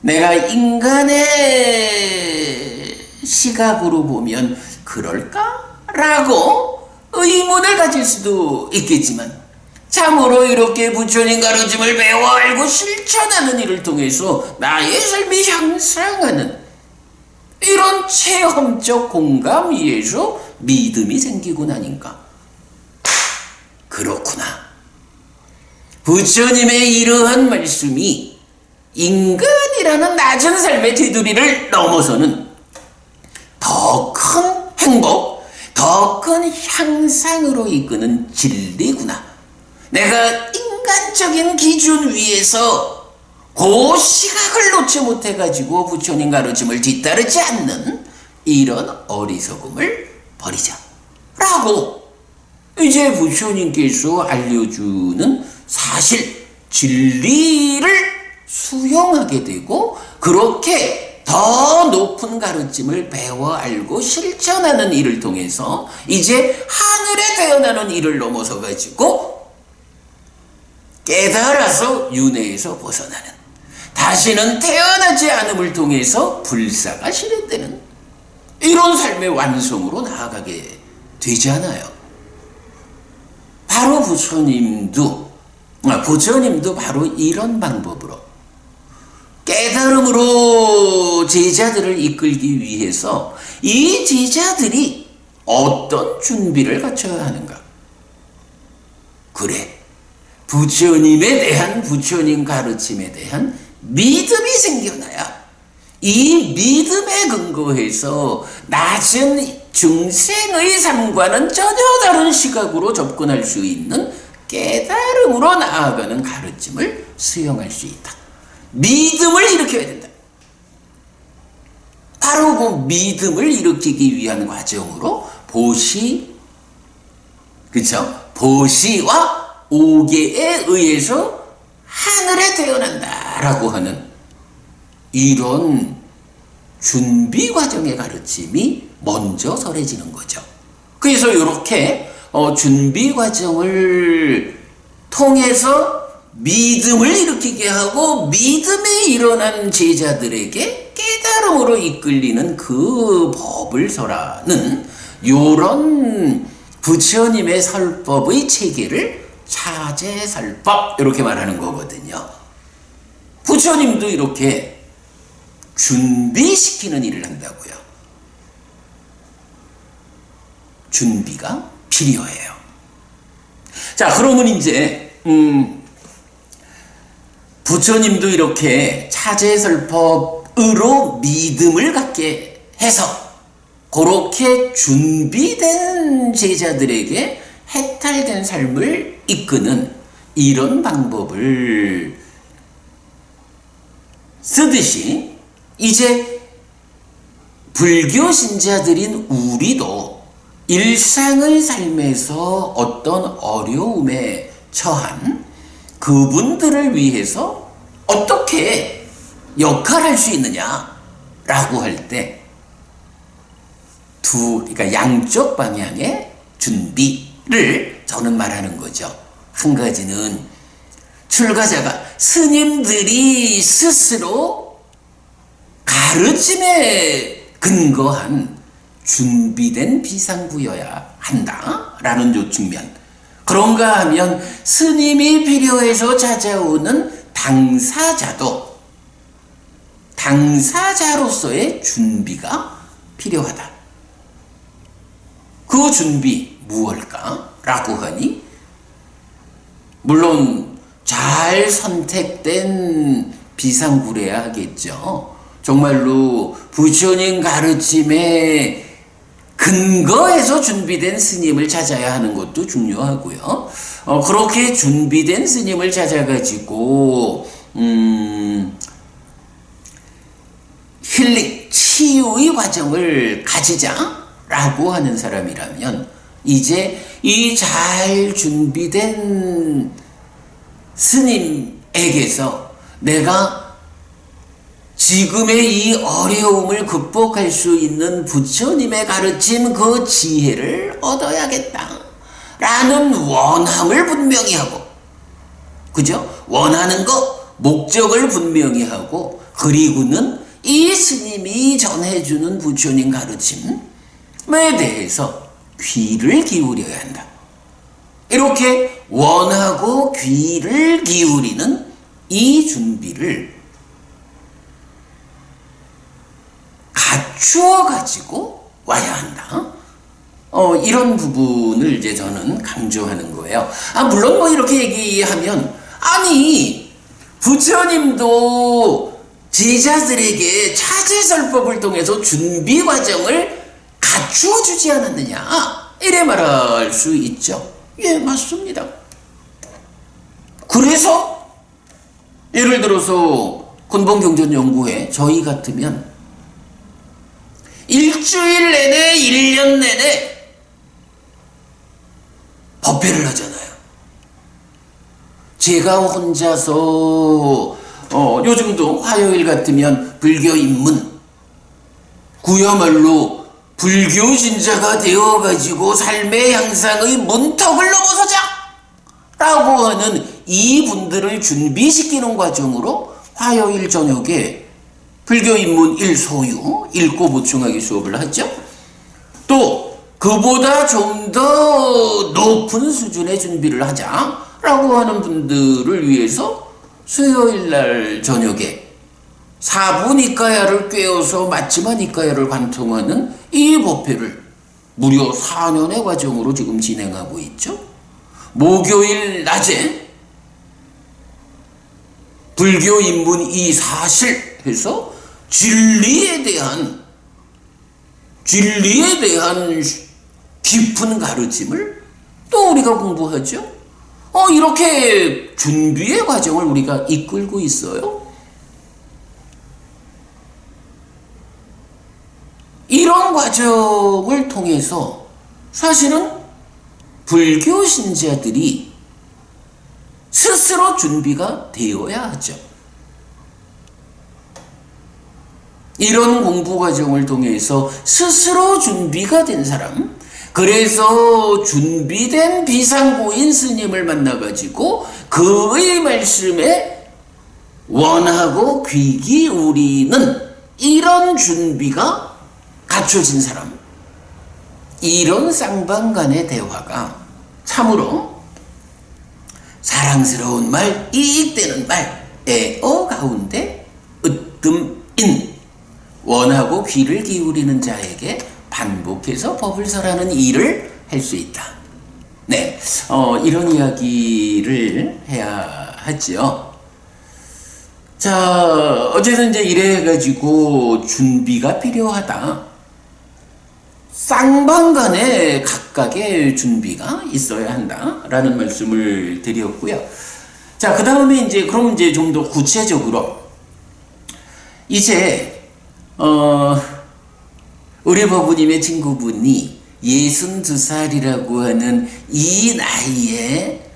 내가 인간의 시각으로 보면 그럴까? 라고 의문을 가질 수도 있겠지만, 참으로 이렇게 부처님 가르침을 배워 알고 실천하는 일을 통해서 나의 삶이 향상하는 이런 체험적 공감 위에서 믿음이 생기고 나니까, 그렇구나. 부처님의 이러한 말씀이 인간이라는 낮은 삶의 테두리를 넘어서는 더 큰 행복, 더 큰 향상으로 이끄는 진리구나. 내가 인간적인 기준 위에서 그 시각을 놓지 못해가지고 부처님 가르침을 뒤따르지 않는 이런 어리석음을 버리자. 라고 이제 부처님께서 알려주는 사실 진리를 수용하게 되고, 그렇게 더 높은 가르침을 배워 알고 실천하는 일을 통해서 이제 하늘에 태어나는 일을 넘어서 가지고 깨달아서 윤회에서 벗어나는, 다시는 태어나지 않음을 통해서 불사가 실현되는 이런 삶의 완성으로 나아가게 되잖아요. 바로 부처님도 바로 이런 방법으로 깨달음으로 제자들을 이끌기 위해서 이 제자들이 어떤 준비를 갖춰야 하는가? 그래, 부처님에 대한, 부처님 가르침에 대한 믿음이 생겨나야 이 믿음에 근거해서 낮은 중생의 삶과는 전혀 다른 시각으로 접근할 수 있는 깨달음으로 나아가는 가르침을 수용할 수 있다. 믿음을 일으켜야 된다. 바로 그 믿음을 일으키기 위한 과정으로 보시와 오계에 의해서 하늘에 태어난다라고 하는 이런 준비 과정의 가르침이 먼저 설해지는 거죠. 그래서 이렇게 준비 과정을 통해서 믿음을 일으키게 하고 믿음에 일어난 제자들에게 깨달음으로 이끌리는 그 법을 설하는 요런 부처님의 설법의 체계를 차제설법 이렇게 말하는 거거든요. 부처님도 이렇게 준비시키는 일을 한다고요. 준비가 필요해요. 자, 그러면 이제 부처님도 이렇게 차제설법으로 믿음을 갖게 해서 그렇게 준비된 제자들에게 해탈된 삶을 이끄는 이런 방법을 쓰듯이, 이제 불교 신자들인 우리도 일상의 삶에서 어떤 어려움에 처한 그분들을 위해서 어떻게 역할할 수 있느냐라고 할 때 그러니까 양쪽 방향의 준비를 저는 말하는 거죠. 한 가지는 출가자가 스님들이 스스로 가르침에 근거한 준비된 비상구여야 한다라는 요 측면. 그런가 하면 스님이 필요해서 찾아오는 당사자도 당사자로서의 준비가 필요하다. 그 준비 무엇일까? 라고 하니 물론 잘 선택된 비상구래야 하겠죠. 정말로 부처님 가르침에 근거해서 준비된 스님을 찾아야 하는 것도 중요하고요. 그렇게 준비된 스님을 찾아가지고 힐링, 치유의 과정을 가지자라고 하는 사람이라면 이제 이 잘 준비된 스님에게서 내가 지금의 이 어려움을 극복할 수 있는 부처님의 가르침 그 지혜를 얻어야겠다 라는 원함을 분명히 하고, 그죠? 원하는 것, 목적을 분명히 하고, 그리고는 이 스님이 전해주는 부처님 가르침에 대해서 귀를 기울여야 한다. 이렇게 원하고 귀를 기울이는 이 준비를 갖추어 가지고 와야 한다. 이런 부분을 이제 저는 강조하는 거예요. 물론 뭐 이렇게 얘기하면, 아니, 부처님도 제자들에게 차지설법을 통해서 준비 과정을 갖추어 주지 않았느냐, 이래 말할 수 있죠. 예, 맞습니다. 그래서 예를 들어서 근본경전연구회 저희 같으면 일주일 내내 1년 내내 법회를 하잖아요. 제가 혼자서 요즘도 화요일 같으면 불교 입문, 그야말로 불교 신자가 되어가지고 삶의 향상의 문턱을 넘어서자 라고 하는 이분들을 준비시키는 과정으로 화요일 저녁에 불교 입문 1소유 읽고 보충하기 수업을 하죠. 또 그보다 좀 더 높은 수준의 준비를 하자라고 하는 분들을 위해서 수요일 날 저녁에 사부니까야를 꿰어서 마치마니까야를 관통하는 이 법회를 무려 4년의 과정으로 지금 진행하고 있죠. 목요일 낮에 불교 입문 이 사실 해서 진리에 대한 깊은 가르침을 또 우리가 공부하죠. 이렇게 준비의 과정을 우리가 이끌고 있어요. 이런 과정을 통해서 사실은 불교 신자들이 스스로 준비가 되어야 하죠. 이런 공부 과정을 통해서 스스로 준비가 된 사람, 그래서 준비된 비상구인 스님을 만나가지고 그의 말씀에 원하고 귀 기울이는 이런 준비가 갖춰진 사람, 이런 쌍방 간의 대화가 참으로 사랑스러운 말, 이익되는 말, 애어 가운데 으뜸인 원하고 귀를 기울이는 자에게 반복해서 법을 설하는 일을 할 수 있다. 네, 이런 이야기를 해야 하죠. 자, 어쨌든 이제 이래가지고 준비가 필요하다. 쌍방간에 각각의 준비가 있어야 한다라는 말씀을 드렸고요. 자, 그 다음에 이제 그럼 이제 좀 더 구체적으로 이제 우리 법부님의 친구분이 62살이라고 하는 이 나이에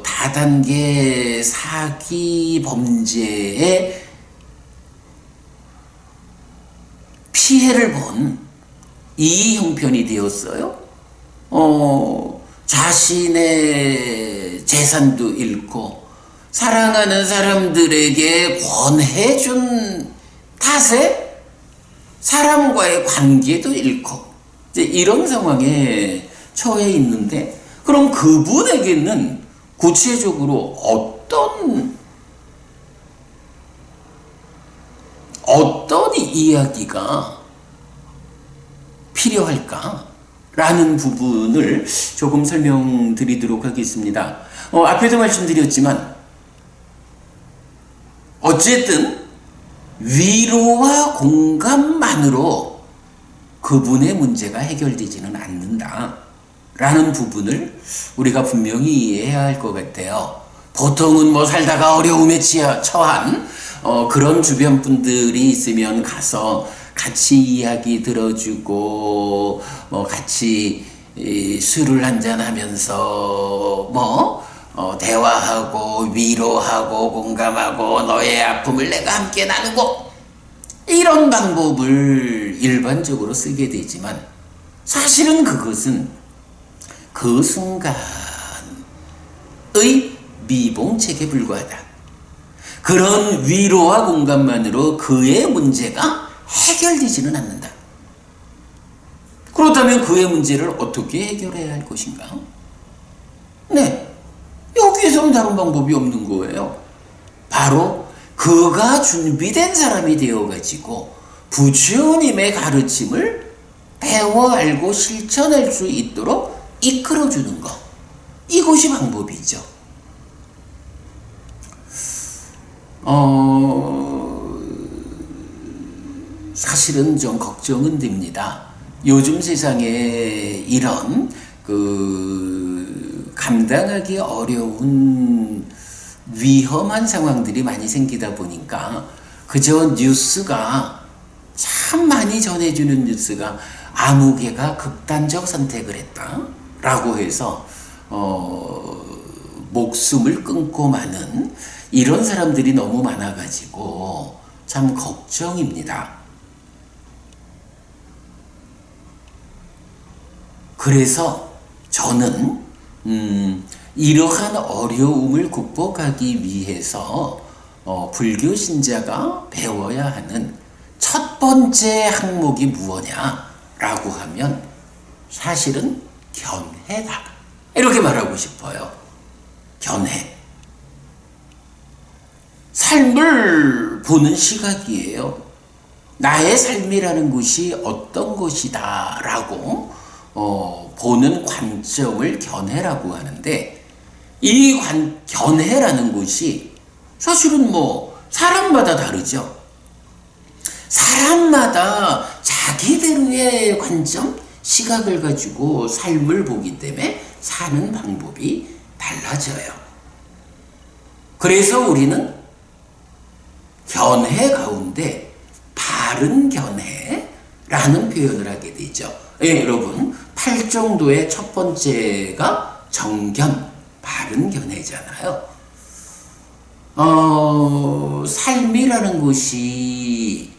다단계 사기 범죄에 피해를 본 이 형편이 되었어요. 자신의 재산도 잃고 사랑하는 사람들에게 권해준 탓에 사람과의 관계도 잃고 이제 이런 상황에 처해 있는데, 그럼 그분에게는 구체적으로 어떤 이야기가 필요할까라는 부분을 조금 설명드리도록 하겠습니다. 앞에도 말씀드렸지만 어쨌든 위로와 공감만으로 그분의 문제가 해결되지는 않는다라는 부분을 우리가 분명히 이해해야 할 것 같아요. 보통은 뭐 살다가 어려움에 처한 그런 주변 분들이 있으면 가서 같이 이야기 들어주고 뭐 같이 술을 한잔하면서 대화하고 위로하고 공감하고 너의 아픔을 내가 함께 나누고 이런 방법을 일반적으로 쓰게 되지만, 사실은 그것은 그 순간의 미봉책에 불과하다. 그런 위로와 공감만으로 그의 문제가 해결되지는 않는다. 그렇다면 그의 문제를 어떻게 해결해야 할 것인가? 네, 여기에서는 다른 방법이 없는 거예요. 바로 그가 준비된 사람이 되어가지고 부처님의 가르침을 배워 알고 실천할 수 있도록 이끌어주는 것, 이것이 방법이죠. 사실은 좀 걱정은 됩니다. 요즘 세상에 이런 감당하기 어려운 위험한 상황들이 많이 생기다 보니까 그저 뉴스가 참 많이 전해주는 뉴스가 아무개가 극단적 선택을 했다라고 해서 목숨을 끊고 마는 이런 사람들이 너무 많아가지고 참 걱정입니다. 그래서 저는 이러한 어려움을 극복하기 위해서 불교 신자가 배워야 하는 첫 번째 항목이 무엇냐라고 하면 사실은 견해다, 이렇게 말하고 싶어요. 견해. 삶을 보는 시각이에요. 나의 삶이라는 것이 어떤 것이다 라고 보는 관점을 견해라고 하는데, 이 견해라는 것이 사실은 사람마다 다르죠. 사람마다 자기대로의 관점, 시각을 가지고 삶을 보기 때문에 사는 방법이 달라져요. 그래서 우리는 견해 가운데 바른 견해라는 표현을 하게 되죠. 여러분, 8정도의 첫 번째가 정견, 바른 견해잖아요. 삶이라는 것이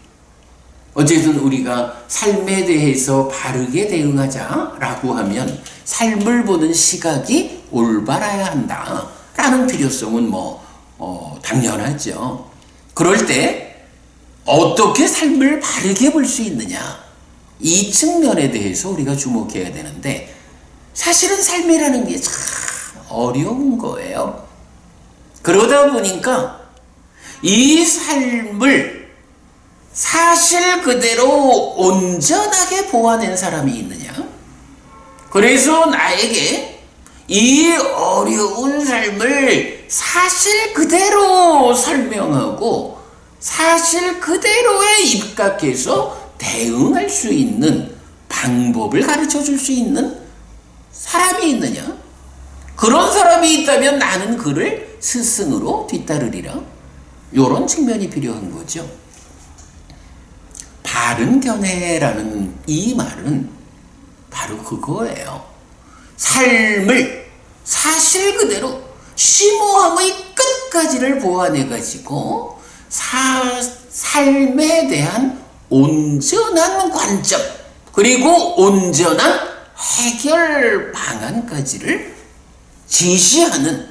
어쨌든 우리가 삶에 대해서 바르게 대응하자라고 하면 삶을 보는 시각이 올바라야 한다라는 필요성은 당연하죠. 그럴 때 어떻게 삶을 바르게 볼 수 있느냐, 이 측면에 대해서 우리가 주목해야 되는데, 사실은 삶이라는 게 참 어려운 거예요. 그러다 보니까 이 삶을 사실 그대로 온전하게 보아낸 사람이 있느냐, 그래서 나에게 이 어려운 삶을 사실 그대로 설명하고 사실 그대로에 입각해서 대응할 수 있는 방법을 가르쳐 줄 수 있는 사람이 있느냐, 그런 사람이 있다면 나는 그를 스승으로 뒤따르리라, 이런 측면이 필요한 거죠. 바른 견해라는 이 말은 바로 그거예요. 삶을 사실 그대로 심오함의 끝까지를 보완해가지고 삶에 대한 온전한 관점, 그리고 온전한 해결 방안까지를 제시하는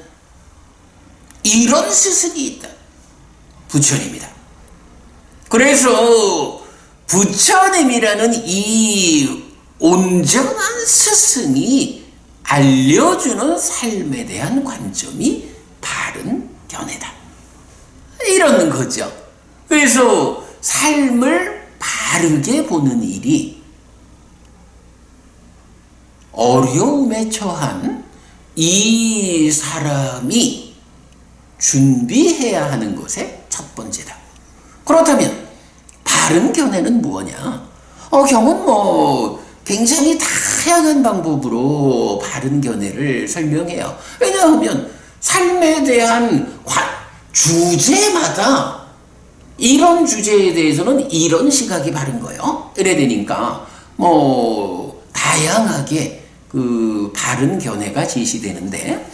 이런 스승이 있다. 부처님이다. 그래서 부처님이라는 이 온전한 스승이 알려주는 삶에 대한 관점이 바른 견해다. 이런 거죠. 그래서 삶을 바르게 보는 일이 어려움에 처한 이 사람이 준비해야 하는 것의 첫 번째다. 그렇다면 바른 견해는 뭐냐? 경은 굉장히 다양한 방법으로 바른 견해를 설명해요. 왜냐하면 삶에 대한 주제마다 이런 주제에 대해서는 이런 시각이 바른 거예요. 이래 되니까 다양하게 그 바른 견해가 제시되는데,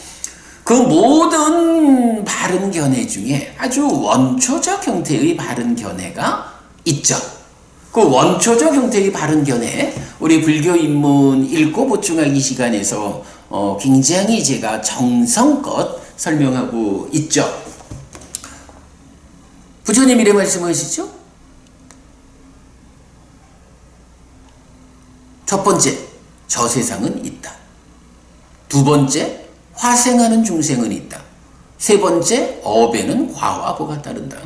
그 모든 바른 견해 중에 아주 원초적 형태의 바른 견해가 있죠. 그 원초적 형태의 바른 견해, 우리 불교 입문 읽고 보충하기 시간에서 굉장히 제가 정성껏 설명하고 있죠. 부처님 이래 말씀하시죠. 첫 번째, 저 세상은 있다. 두 번째, 화생하는 중생은 있다. 세 번째, 업에는 과와 보가 따른다.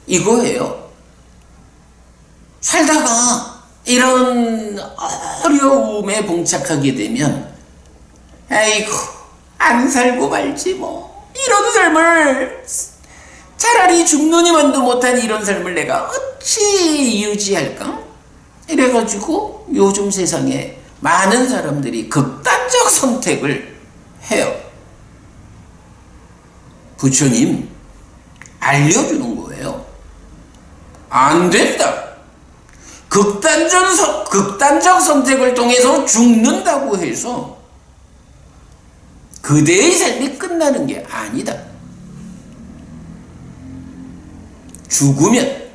이거예요. 살다가 이런 어려움에 봉착하게 되면 아이고 안 살고 말지 이런 삶을, 차라리 죽느니만도 못한 이런 삶을 내가 어찌 유지할까? 이래가지고 요즘 세상에 많은 사람들이 극단적 선택을 해요. 부처님 알려주는 거예요. 안 된다. 극단적 선택을 통해서 죽는다고 해서 그대의 삶이 끝나는 게 아니다. 죽으면,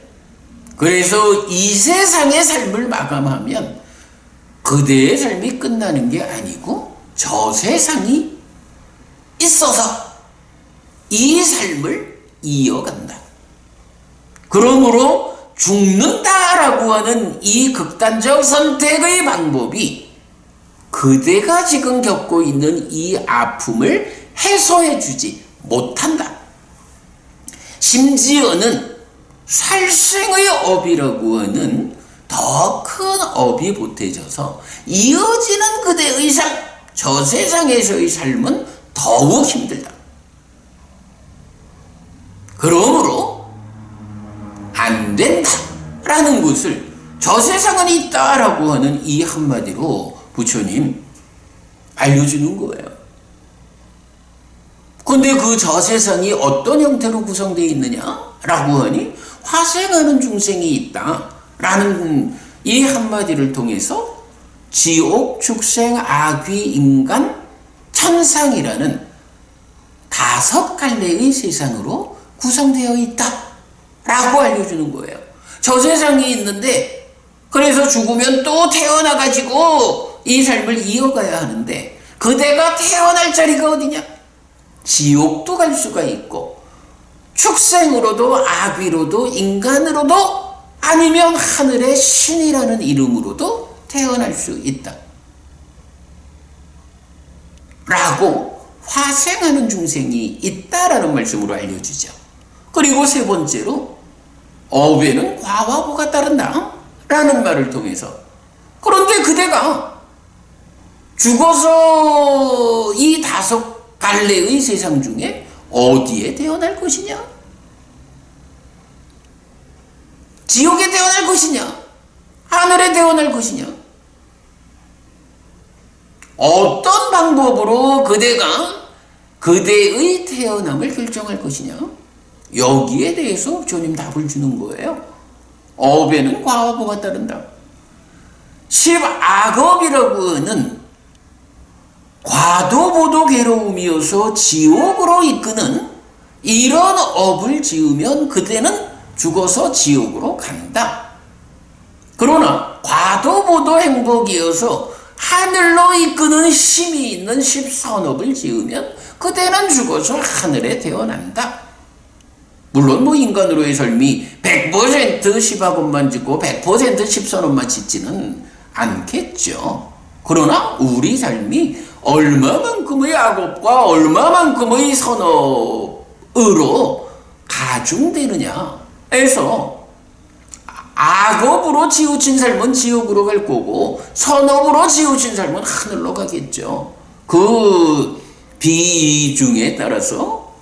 그래서 이 세상의 삶을 마감하면 그대의 삶이 끝나는 게 아니고 저 세상이 있어서 이 삶을 이어간다. 그러므로 죽는다라고 하는 이 극단적 선택의 방법이 그대가 지금 겪고 있는 이 아픔을 해소해 주지 못한다. 심지어는 살생의 업이라고 하는 더 큰 업이 보태져서 이어지는 그대의 삶, 저 세상에서의 삶은 더욱 힘들다. 그러므로 안 된다라는 것을, 저 세상은 있다라고 하는 이 한마디로 부처님 알려주는 거예요. 근데 그 저 세상이 어떤 형태로 구성되어 있느냐라고 하니 화생하는 중생이 있다라는 이 한마디를 통해서 지옥, 축생, 악귀, 인간, 천상이라는 5갈래의 세상으로 구성되어 있다라고 알려주는 거예요. 저 세상이 있는데, 그래서 죽으면 또 태어나가지고 이 삶을 이어가야 하는데, 그대가 태어날 자리가 어디냐? 지옥도 갈 수가 있고, 축생으로도, 악귀로도, 인간으로도, 아니면 하늘의 신이라는 이름으로도 태어날 수 있다. 라고 화생하는 중생이 있다라는 말씀으로 알려주죠. 그리고 세 번째로 업에는 과와 보가 따른다 라는 말을 통해서, 그런데 그대가 죽어서 이 5갈래의 세상 중에 어디에 태어날 것이냐? 지옥에 태어날 것이냐? 하늘에 태어날 것이냐? 어떤 방법으로 그대가 그대의 태어남을 결정할 것이냐? 여기에 대해서 부처님 답을 주는 거예요. 업에는 과와 보가 따른다. 10악업이라고 하는 과도보도 괴로움이어서 지옥으로 이끄는 이런 업을 지으면 그대는 죽어서 지옥으로 간다. 그러나 과도보도 행복이어서 하늘로 이끄는 힘이 있는 십선업을 지으면 그대는 죽어서 하늘에 태어난다. 물론 뭐 인간으로의 삶이 100% 십악업만 짓고 100% 십선업만 짓지는 않겠죠. 그러나 우리 삶이 얼마만큼의 악업과 얼마만큼의 선업으로 가중되느냐에서 악업으로 치우친 삶은 지옥으로 갈 거고 선업으로 치우친 삶은 하늘로 가겠죠. 그 비중에 따라서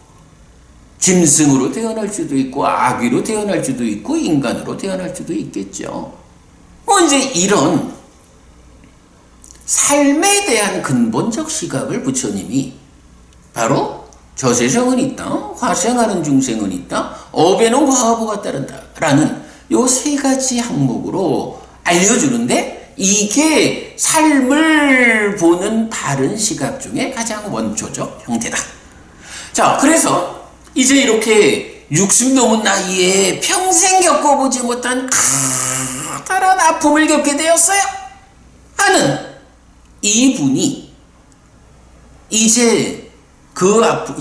짐승으로 태어날 수도 있고 아귀로 태어날 수도 있고 인간으로 태어날 수도 있겠죠. 이제 이런 삶에 대한 근본적 시각을 부처님이 바로 저세상은 있다, 화생하는 중생은 있다, 업에는 과보가 따른다 라는 요 세 가지 항목으로 알려주는데, 이게 삶을 보는 다른 시각 중에 가장 원초적 형태다. 자, 그래서 이제 이렇게 60 넘은 나이에 평생 겪어보지 못한 커다란 아픔을 겪게 되었어요 하는 이분이 이제 그 아픔,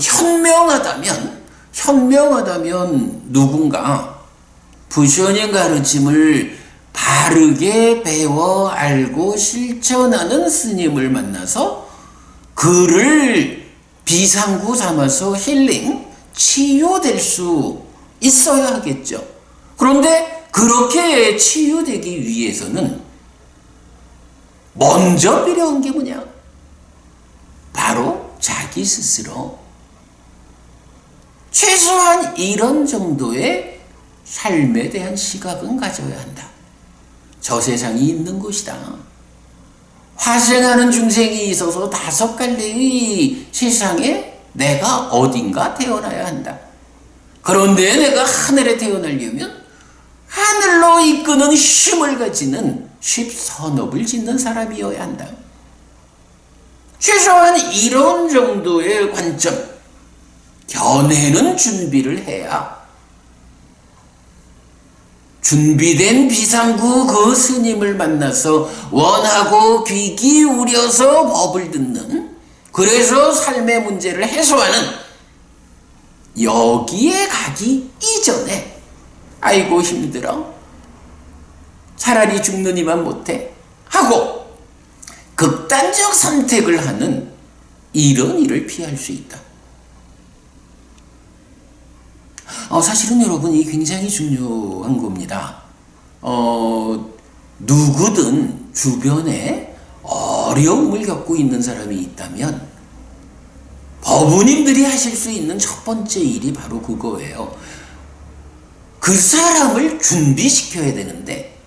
현명하다면 누군가 부처님 가르침을 바르게 배워 알고 실천하는 스님을 만나서 그를 비상구 삼아서 힐링, 치유될 수 있어야 하겠죠. 그런데 그렇게 치유되기 위해서는 먼저 필요한 게 뭐냐? 바로 자기 스스로 최소한 이런 정도의 삶에 대한 시각은 가져야 한다. 저 세상이 있는 곳이다. 화생하는 중생이 있어서 5갈래의 세상에 내가 어딘가 태어나야 한다. 그런데 내가 하늘에 태어나려면 하늘로 이끄는 힘을 가지는 십선업을 짓는 사람이어야 한다. 최소한 이런 정도의 관점, 견해는 준비를 해야 준비된 비상구 그 스님을 만나서 원하고 귀 기울여서 법을 듣는, 그래서 삶의 문제를 해소하는, 여기에 가기 이전에 아이고 힘들어, 차라리 죽느니만 못해 하고 극단적 선택을 하는 이런 일을 피할 수 있다. 사실은 여러분, 이 굉장히 중요한 겁니다. 누구든 주변에 어려움을 겪고 있는 사람이 있다면 법우님들이 하실 수 있는 첫 번째 일이 바로 그거예요. 그 사람을 준비시켜야 되는데,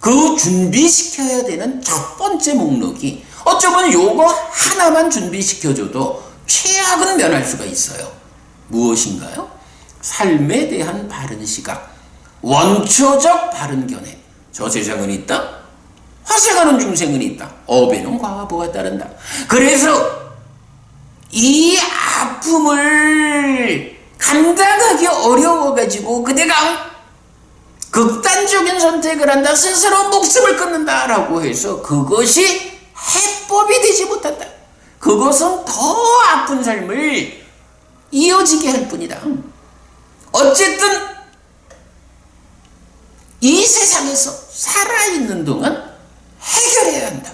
그 준비시켜야 되는 첫 번째 목록이 어쩌면 요거 하나만 준비시켜줘도 최악은 면할 수가 있어요. 무엇인가요? 삶에 대한 바른 시각, 원초적 바른 견해. 저 세상은 있다, 화생하는 중생은 있다, 업에는 과보가 따른다. 그래서 이 아픔을 감당하기 어려워가지고 그대가 극단적인 선택을 한다, 스스로 목숨을 끊는다라고 해서 그것이 해법이 되지 못한다. 그것은 더 아픈 삶을 이어지게 할 뿐이다. 어쨌든 이 세상에서 살아있는 동안 해결해야 한다.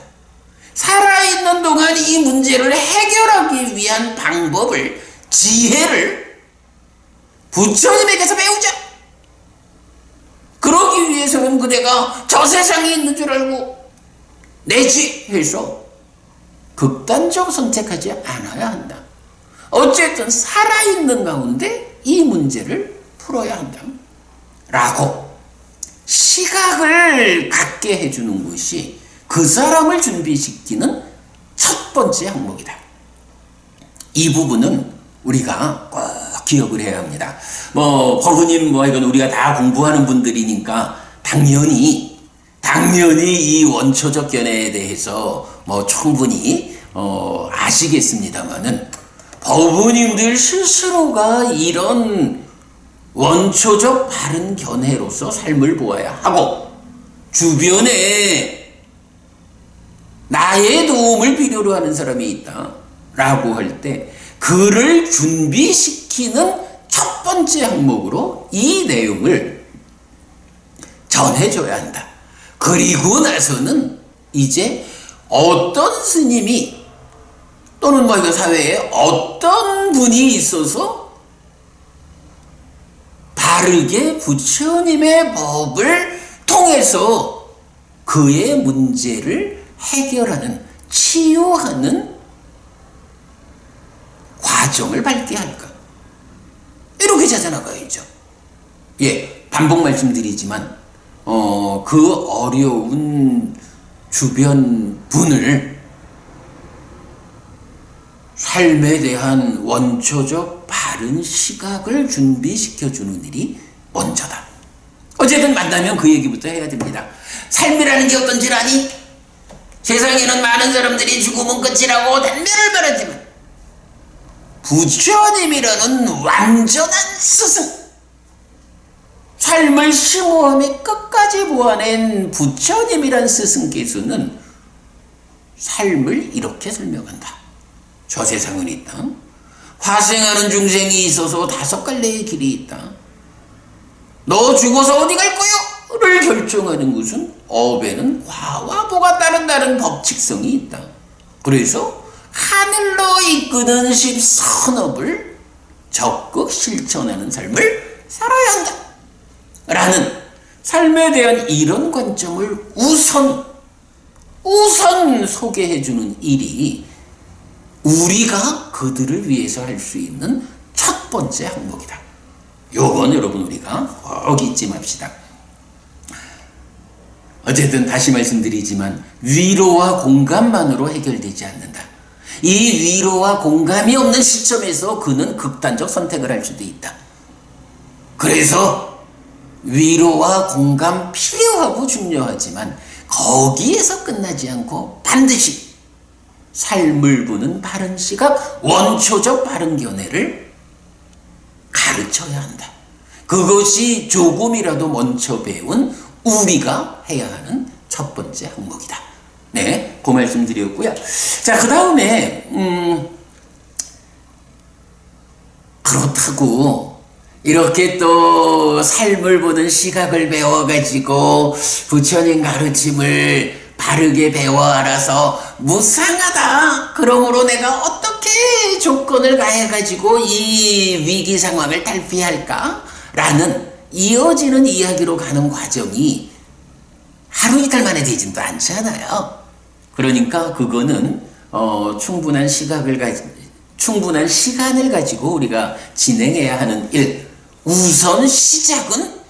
살아있는 동안 이 문제를 해결하기 위한 방법을, 지혜를 부처님에게서 배우자. 그러기 위해서는 그대가 저 세상에 있는 줄 알고 내지 해서 극단적 선택하지 않아야 한다. 어쨌든 살아있는 가운데 이 문제를 풀어야 한다 라고 시각을 갖게 해주는 것이 그 사람을 준비시키는 첫 번째 항목이다. 이 부분은 우리가 꼭 기억을 해야 합니다. 법우님 이건 우리가 다 공부하는 분들이니까 당연히 이 원초적 견해에 대해서 충분히 아시겠습니다만은, 법우님들 스스로가 이런 원초적 바른 견해로서 삶을 보아야 하고, 주변에 나의 도움을 필요로 하는 사람이 있다 라고 할 때 그를 준비시키는 첫 번째 항목으로 이 내용을 전해줘야 한다. 그리고 나서는 이제 어떤 스님이 또는 뭐 이거 사회에 어떤 분이 있어서 바르게 부처님의 법을 통해서 그의 문제를 해결하는, 치유하는 과정을 밟게 할까? 이렇게 찾아나가야죠. 예, 반복 말씀드리지만 그 어려운 주변 분을 삶에 대한 원초적 바른 시각을 준비시켜주는 일이 먼저다. 어쨌든 만나면 그 얘기부터 해야 됩니다. 삶이라는 게 어떤지 아니? 세상에는 많은 사람들이 죽으면 끝이라고 단면을 말하지만 부처님이라는 완전한 스승, 삶을 심오함에 끝까지 보아낸 부처님이란 스승께서는 삶을 이렇게 설명한다. 저 세상은 있다. 화생하는 중생이 있어서 5갈래의 길이 있다. 너 죽어서 어디 갈 거요? 를 결정하는 것은 업에는 과와 보가 따른다는 법칙성이 있다. 그래서 하늘로 이끄는 십선업을 적극 실천하는 삶을 살아야 한다 라는 삶에 대한 이런 관점을 우선 소개해주는 일이 우리가 그들을 위해서 할 수 있는 첫 번째 항목이다. 요건 여러분 우리가 꼭 잊지 맙시다. 어쨌든 다시 말씀드리지만 위로와 공감만으로 해결되지 않는다. 이 위로와 공감이 없는 시점에서 그는 극단적 선택을 할 수도 있다. 그래서 위로와 공감 필요하고 중요하지만 거기에서 끝나지 않고 반드시 삶을 보는 바른 시각, 원초적 바른 견해를 가르쳐야 한다. 그것이 조금이라도 먼저 배운 우리가 해야 하는 첫 번째 항목이다. 네, 그 말씀 드렸고요. 자, 그 다음에 그렇다고 이렇게 또 삶을 보는 시각을 배워가지고 부처님 가르침을 바르게 배워 알아서 무상하다. 그러므로 내가 어떻게 조건을 가해가지고 이 위기 상황을 탈피할까? 라는 이어지는 이야기로 가는 과정이 하루 이틀 만에 되진 또 않잖아요. 그러니까 그거는 충분한 시간을 가지고 우리가 진행해야 하는 일. 우선 시작은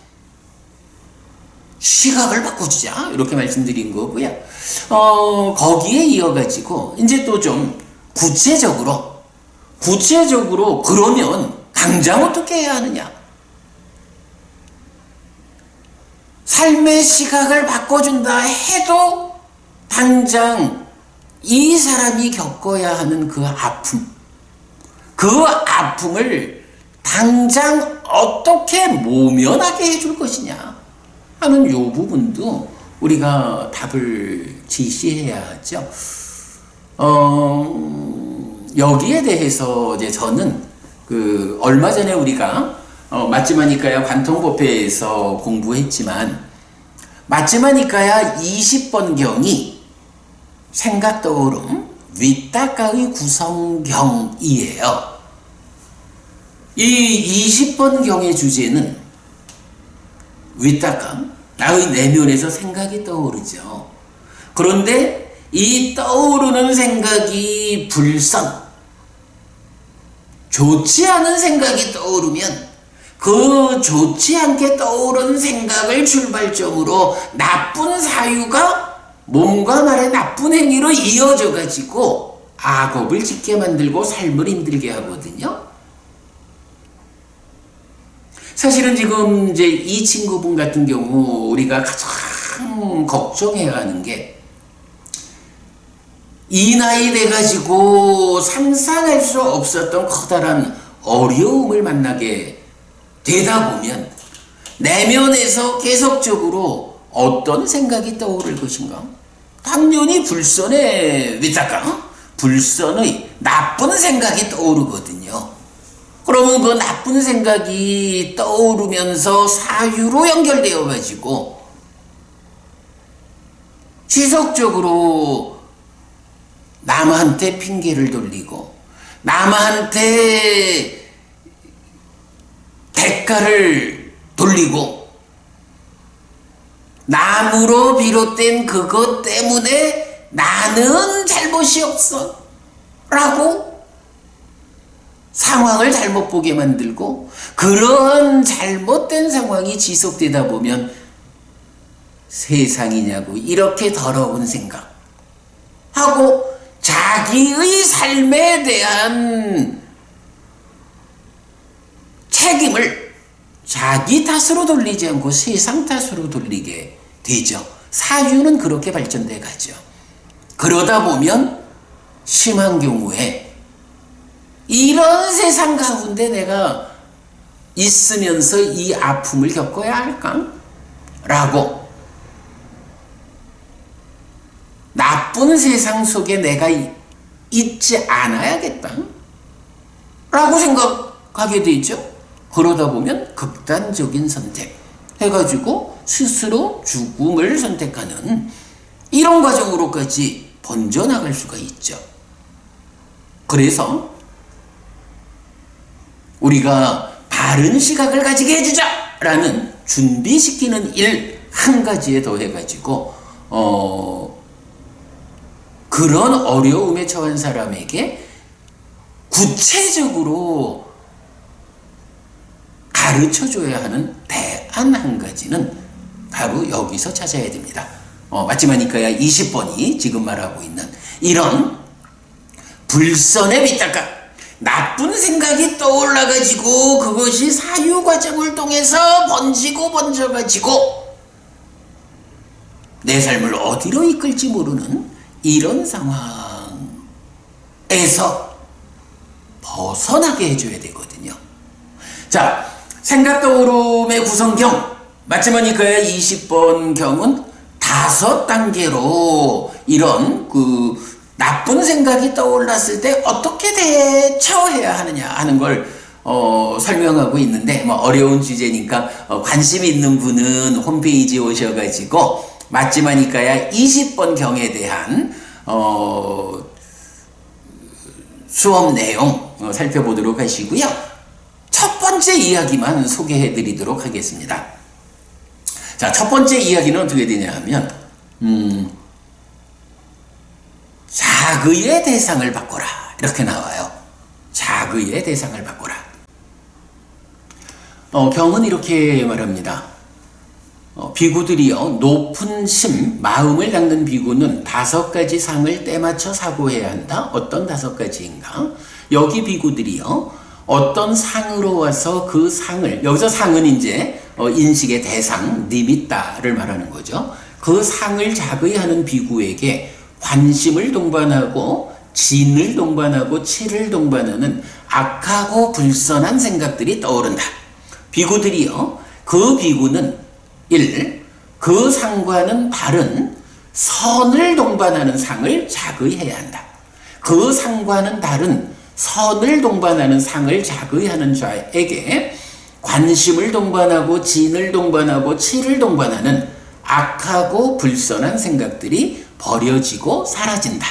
시각을 바꿔주자 이렇게 말씀드린 거고요. 거기에 이어가지고 이제 또 좀 구체적으로 그러면 당장 어떻게 해야 하느냐? 삶의 시각을 바꿔준다 해도 당장 이 사람이 겪어야 하는 그 아픔을 당장 어떻게 모면하게 해줄 것이냐 하는 요 부분도 우리가 답을 제시해야 하죠. 여기에 대해서 이제 저는 얼마 전에 우리가 맞지마 니까야 관통법회에서 공부했지만 맞지마 니까야 20번경이 생각 떠오름 위따가의 구성경이에요. 이 20번경의 주제는 위따가, 나의 내면에서 생각이 떠오르죠. 그런데 이 떠오르는 생각이 불선, 좋지 않은 생각이 떠오르면 그 좋지 않게 떠오른 생각을 출발점으로 나쁜 사유가 몸과 말의 나쁜 행위로 이어져 가지고 악업을 짓게 만들고 삶을 힘들게 하거든요. 사실은 지금 이제 이 친구분 같은 경우 우리가 가장 걱정해야 하는 게 이 나이 돼가지고 상상할 수 없었던 커다란 어려움을 만나게 되다 보면 내면에서 계속적으로 어떤 생각이 떠오를 것인가? 당연히 불선의 위탁강, 불선의 나쁜 생각이 떠오르거든요. 그러면 그 나쁜 생각이 떠오르면서 사유로 연결되어 가지고 지속적으로 남한테 핑계를 돌리고 남한테 대가를 돌리고 남으로 비롯된 그것 때문에 나는 잘못이 없어 라고 상황을 잘못 보게 만들고, 그런 잘못된 상황이 지속되다 보면 세상이냐고 이렇게 더러운 생각하고 자기의 삶에 대한 책임을 자기 탓으로 돌리지 않고 세상 탓으로 돌리게 되죠. 사유는 그렇게 발전돼 가죠. 그러다 보면 심한 경우에 이런 세상 가운데 내가 있으면서 이 아픔을 겪어야 할까? 라고, 나쁜 세상 속에 내가 있지 않아야겠다 라고 생각하게 되죠. 그러다 보면 극단적인 선택 해가지고 스스로 죽음을 선택하는 이런 과정으로까지 번져나갈 수가 있죠. 그래서 우리가 바른 시각을 가지게 해주자 라는 준비시키는 일 한 가지에 더해가지고 그런 어려움에 처한 사람에게 구체적으로 가르쳐줘야 하는 대안 한 가지는 바로 여기서 찾아야 됩니다. 마치마니카야 20번이 지금 말하고 있는 이런 불선의 밑닦아, 나쁜 생각이 떠올라가지고 그것이 사유 과정을 통해서 번져가지고 내 삶을 어디로 이끌지 모르는 이런 상황에서 벗어나게 해줘야 되거든요. 자, 생각 떠오름의 구성경, 마치마니카야 20번 경은 5단계로 이런 나쁜 생각이 떠올랐을 때 어떻게 대처해야 하느냐 하는 걸 설명하고 있는데, 어려운 주제니까 관심 있는 분은 홈페이지에 오셔가지고 마치마니카야 20번 경에 대한 수업 내용 살펴보도록 하시고요. 첫 번째 이야기만 소개해 드리도록 하겠습니다. 자, 첫 번째 이야기는 어떻게 되냐 하면 자의의 대상을 바꿔라 이렇게 나와요. 자의의 대상을 바꿔라. 경은 이렇게 말합니다. 비구들이요, 높은 심, 마음을 닦는 비구는 5가지 상을 때맞춰 사고해야 한다. 어떤 5가지인가? 여기 비구들이요, 어떤 상으로 와서 그 상을, 여기서 상은 이제 인식의 대상, 니미따를 말하는 거죠. 그 상을 자의하는 비구에게 관심을 동반하고 진을 동반하고 치를 동반하는 악하고 불선한 생각들이 떠오른다. 비구들이요, 그 비구는 1. 그 상과는 다른 선을 동반하는 상을 자의해야 한다. 그 상과는 다른 선을 동반하는 상을 자의하는 자에게 관심을 동반하고 진을 동반하고 치를 동반하는 악하고 불선한 생각들이 버려지고 사라진다.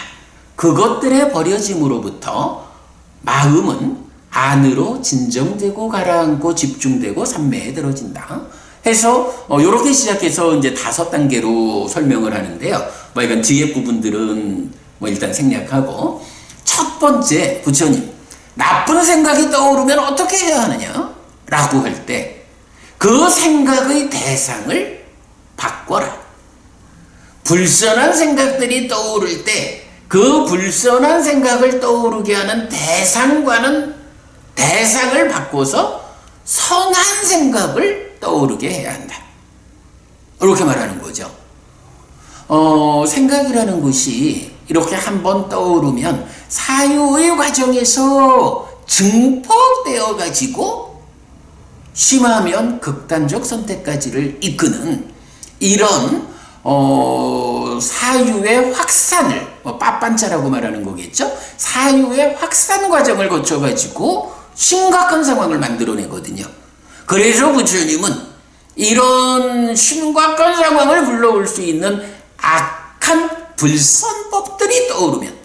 그것들의 버려짐으로부터 마음은 안으로 진정되고 가라앉고 집중되고 삼매에 들어진다. 해서 이렇게 시작해서 이제 5단계로 설명을 하는데요. 이건 뒤에 부분들은 일단 생략하고, 첫 번째, 부처님, 나쁜 생각이 떠오르면 어떻게 해야 하느냐? 라고 할 때 그 생각의 대상을 바꿔라. 불선한 생각들이 떠오를 때 그 불선한 생각을 떠오르게 하는 대상과는 대상을 바꿔서 선한 생각을 떠오르게 해야 한다. 이렇게 말하는 거죠. 생각이라는 것이 이렇게 한번 떠오르면 사유의 과정에서 증폭되어 가지고 심하면 극단적 선택까지를 이끄는 이런 사유의 확산을, 빠빤자라고 말하는 거겠죠? 사유의 확산 과정을 거쳐가지고 심각한 상황을 만들어내거든요. 그래서 부처님은 이런 심각한 상황을 불러올 수 있는 악한 불선법들이 떠오르면,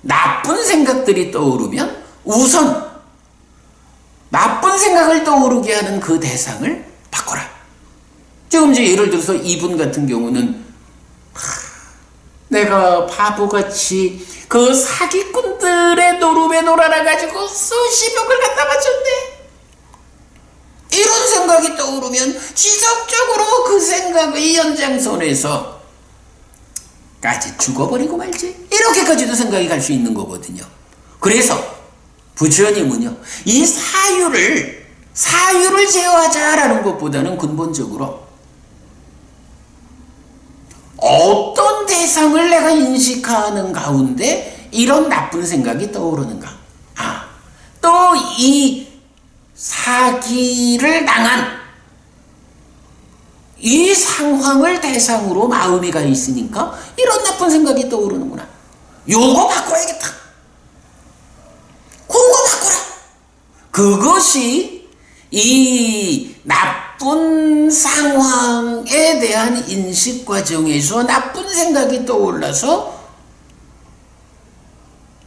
나쁜 생각들이 떠오르면 우선 나쁜 생각을 떠오르게 하는 그 대상을 바꿔라. 지금 이제 예를 들어서 이분 같은 경우는 내가 바보같이 그 사기꾼들의 노름에 놀아나가지고 수십억을 갖다 바쳤네. 이런 생각이 떠오르면 지속적으로 그 생각의 연장선에서 까지 죽어버리고 말지, 이렇게까지도 생각이 갈 수 있는 거거든요. 그래서 부처님은요, 이 사유를 제어하자라는 것보다는 근본적으로 어떤 대상을 내가 인식하는 가운데 이런 나쁜 생각이 떠오르는가. 또 이 사기를 당한 이 상황을 대상으로 마음이 가 있으니까 이런 나쁜 생각이 떠오르는구나. 요거 바꿔야겠다. 그거 바꿔라. 그것이 이 나쁜 상황에 대한 인식 과정에서 나쁜 생각이 떠올라서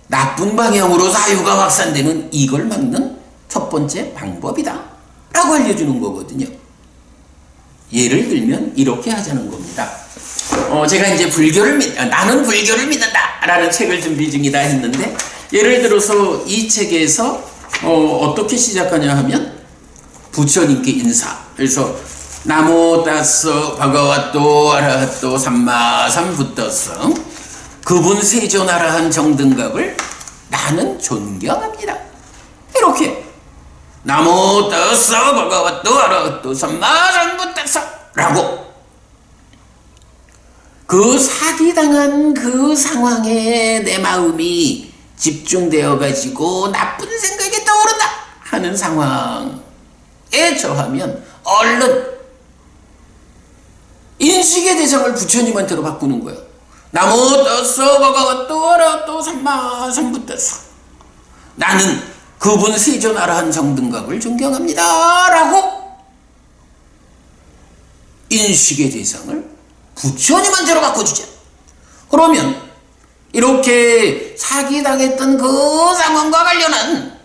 나쁜 방향으로 사유가 확산되는 이걸 막는 첫 번째 방법이다 라고 알려주는 거거든요. 예를 들면 이렇게 하자는 겁니다. 제가 이제 나는 불교를 믿는다 라는 책을 준비 중이다 했는데, 예를 들어서 이 책에서 어떻게 시작하냐 하면 부처님께 인사. 그래서 나모 따서 바가와또 아라하또 삼마 삼부떠서 그분 세존아라한 정등각을 나는 존경합니다. 이렇게 나모 따서 바가와또 아라하또 삼마 삼부떠서 라고 그 사기당한 그 상황에 내 마음이 집중되어 가지고 나쁜 생각이 떠오른다 하는 상황에 처하면 얼른 인식의 대상을 부처님한테로 바꾸는 거예요. 나모 따서 바가와또 아라하또 삼마 삼부떠서 나는 그분 세존아라한 정등각을 존경합니다 라고 인식의 대상을 부처님한테로 바꿔주자. 그러면 이렇게 사기당했던 그 상황과 관련한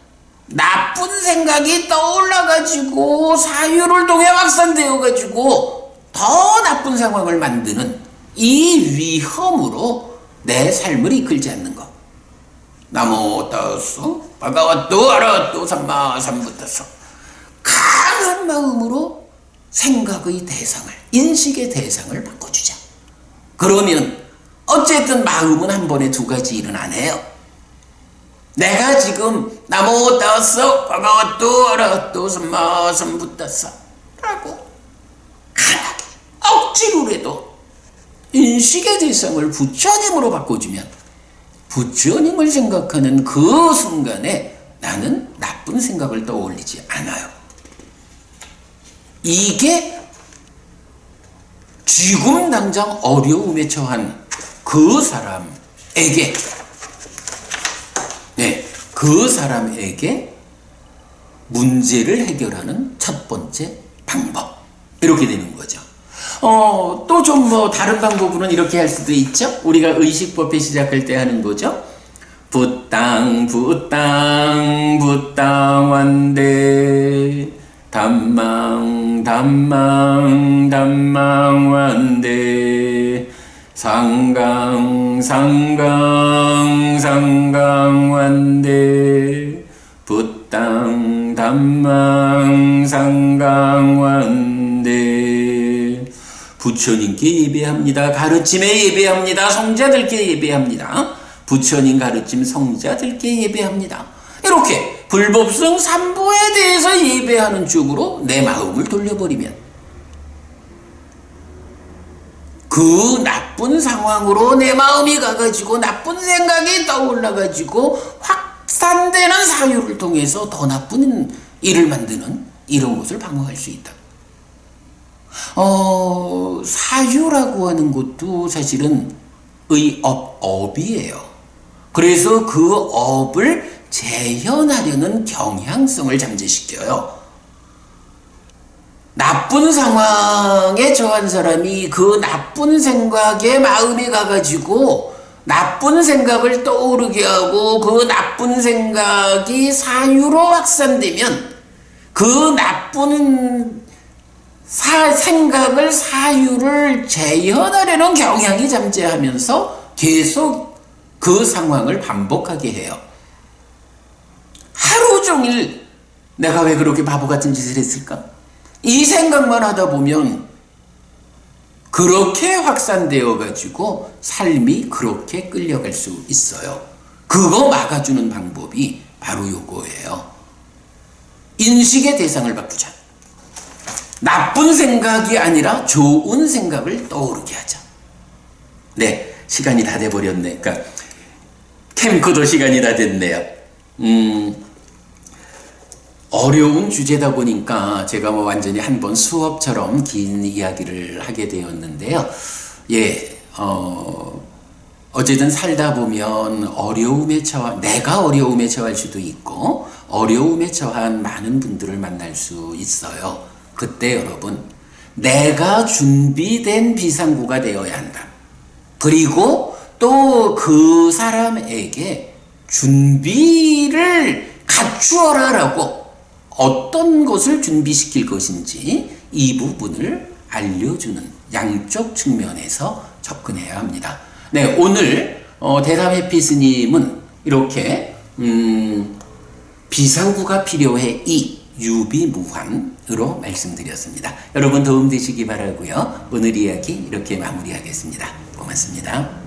나쁜 생각이 떠올라가지고 사유를 통해 확산되어가지고 더 나쁜 상황을 만드는 이 위험으로 내 삶을 이끌지 않는 것. 나모 따서 바가와또 아라하또 삼마 삼부떠서 강한 마음으로 생각의 대상을, 인식의 대상을 바꿔주자. 그러면 어쨌든 마음은 한 번에 두 가지 일은 안 해요. 내가 지금 나모 따서 바가와또 아라하또 삼마 삼부떠서 라고 강하게 억지로라도 인식의 대상을 부처님으로 바꿔주면 부처님을 생각하는 그 순간에 나는 나쁜 생각을 떠올리지 않아요. 이게 지금 당장 어려움에 처한 그 사람에게, 그 사람에게 문제를 해결하는 첫 번째 방법. 이렇게 되는 거죠. 또 좀 다른 방법으로는 이렇게 할 수도 있죠. 우리가 의식법회 시작할 때 하는 거죠. 부땅 부땅 부땅 완대 담망 담망 담망 완대 상강 상강 상강 완대 부땅 담망 상강 완대. 부처님께 예배합니다. 가르침에 예배합니다. 성자들께 예배합니다. 부처님 가르침 성자들께 예배합니다. 이렇게 불법성 삼보에 대해서 예배하는 쪽으로 내 마음을 돌려버리면 그 나쁜 상황으로 내 마음이 가가지고 나쁜 생각이 떠올라가지고 확산되는 사유를 통해서 더 나쁜 일을 만드는 이런 것을 방어할 수 있다. 사유라고 하는 것도 사실은 업이에요. 그래서 그 업을 재현하려는 경향성을 잠재시켜요. 나쁜 상황에 처한 사람이 그 나쁜 생각에 마음이 가가지고 나쁜 생각을 떠오르게 하고 그 나쁜 생각이 사유로 확산되면 그 나쁜 생각을 사유를 재현하려는 경향이 잠재하면서 계속 그 상황을 반복하게 해요. 하루 종일 내가 왜 그렇게 바보 같은 짓을 했을까? 이 생각만 하다 보면 그렇게 확산되어 가지고 삶이 그렇게 끌려갈 수 있어요. 그거 막아주는 방법이 바로 요거예요. 인식의 대상을 바꾸자. 나쁜 생각이 아니라 좋은 생각을 떠오르게 하자. 네, 시간이 다 돼버렸네. 그러니까 캠코더 시간이 다 됐네요. 어려운 주제다 보니까 제가 뭐 완전히 한번 수업처럼 긴 이야기를 하게 되었는데요. 어쨌든 살다 보면 내가 어려움에 처할 수도 있고, 어려움에 처한 많은 분들을 만날 수 있어요. 그때 여러분, 내가 준비된 비상구가 되어야 한다. 그리고 또 그 사람에게 준비를 갖추어라 라고 어떤 것을 준비시킬 것인지 이 부분을 알려주는 양쪽 측면에서 접근해야 합니다. 네, 오늘 대담 해피스님은 이렇게 비상구가 필요해 이 유비무환으로 말씀드렸습니다. 여러분 도움 되시기 바라고요. 오늘 이야기 이렇게 마무리하겠습니다. 고맙습니다.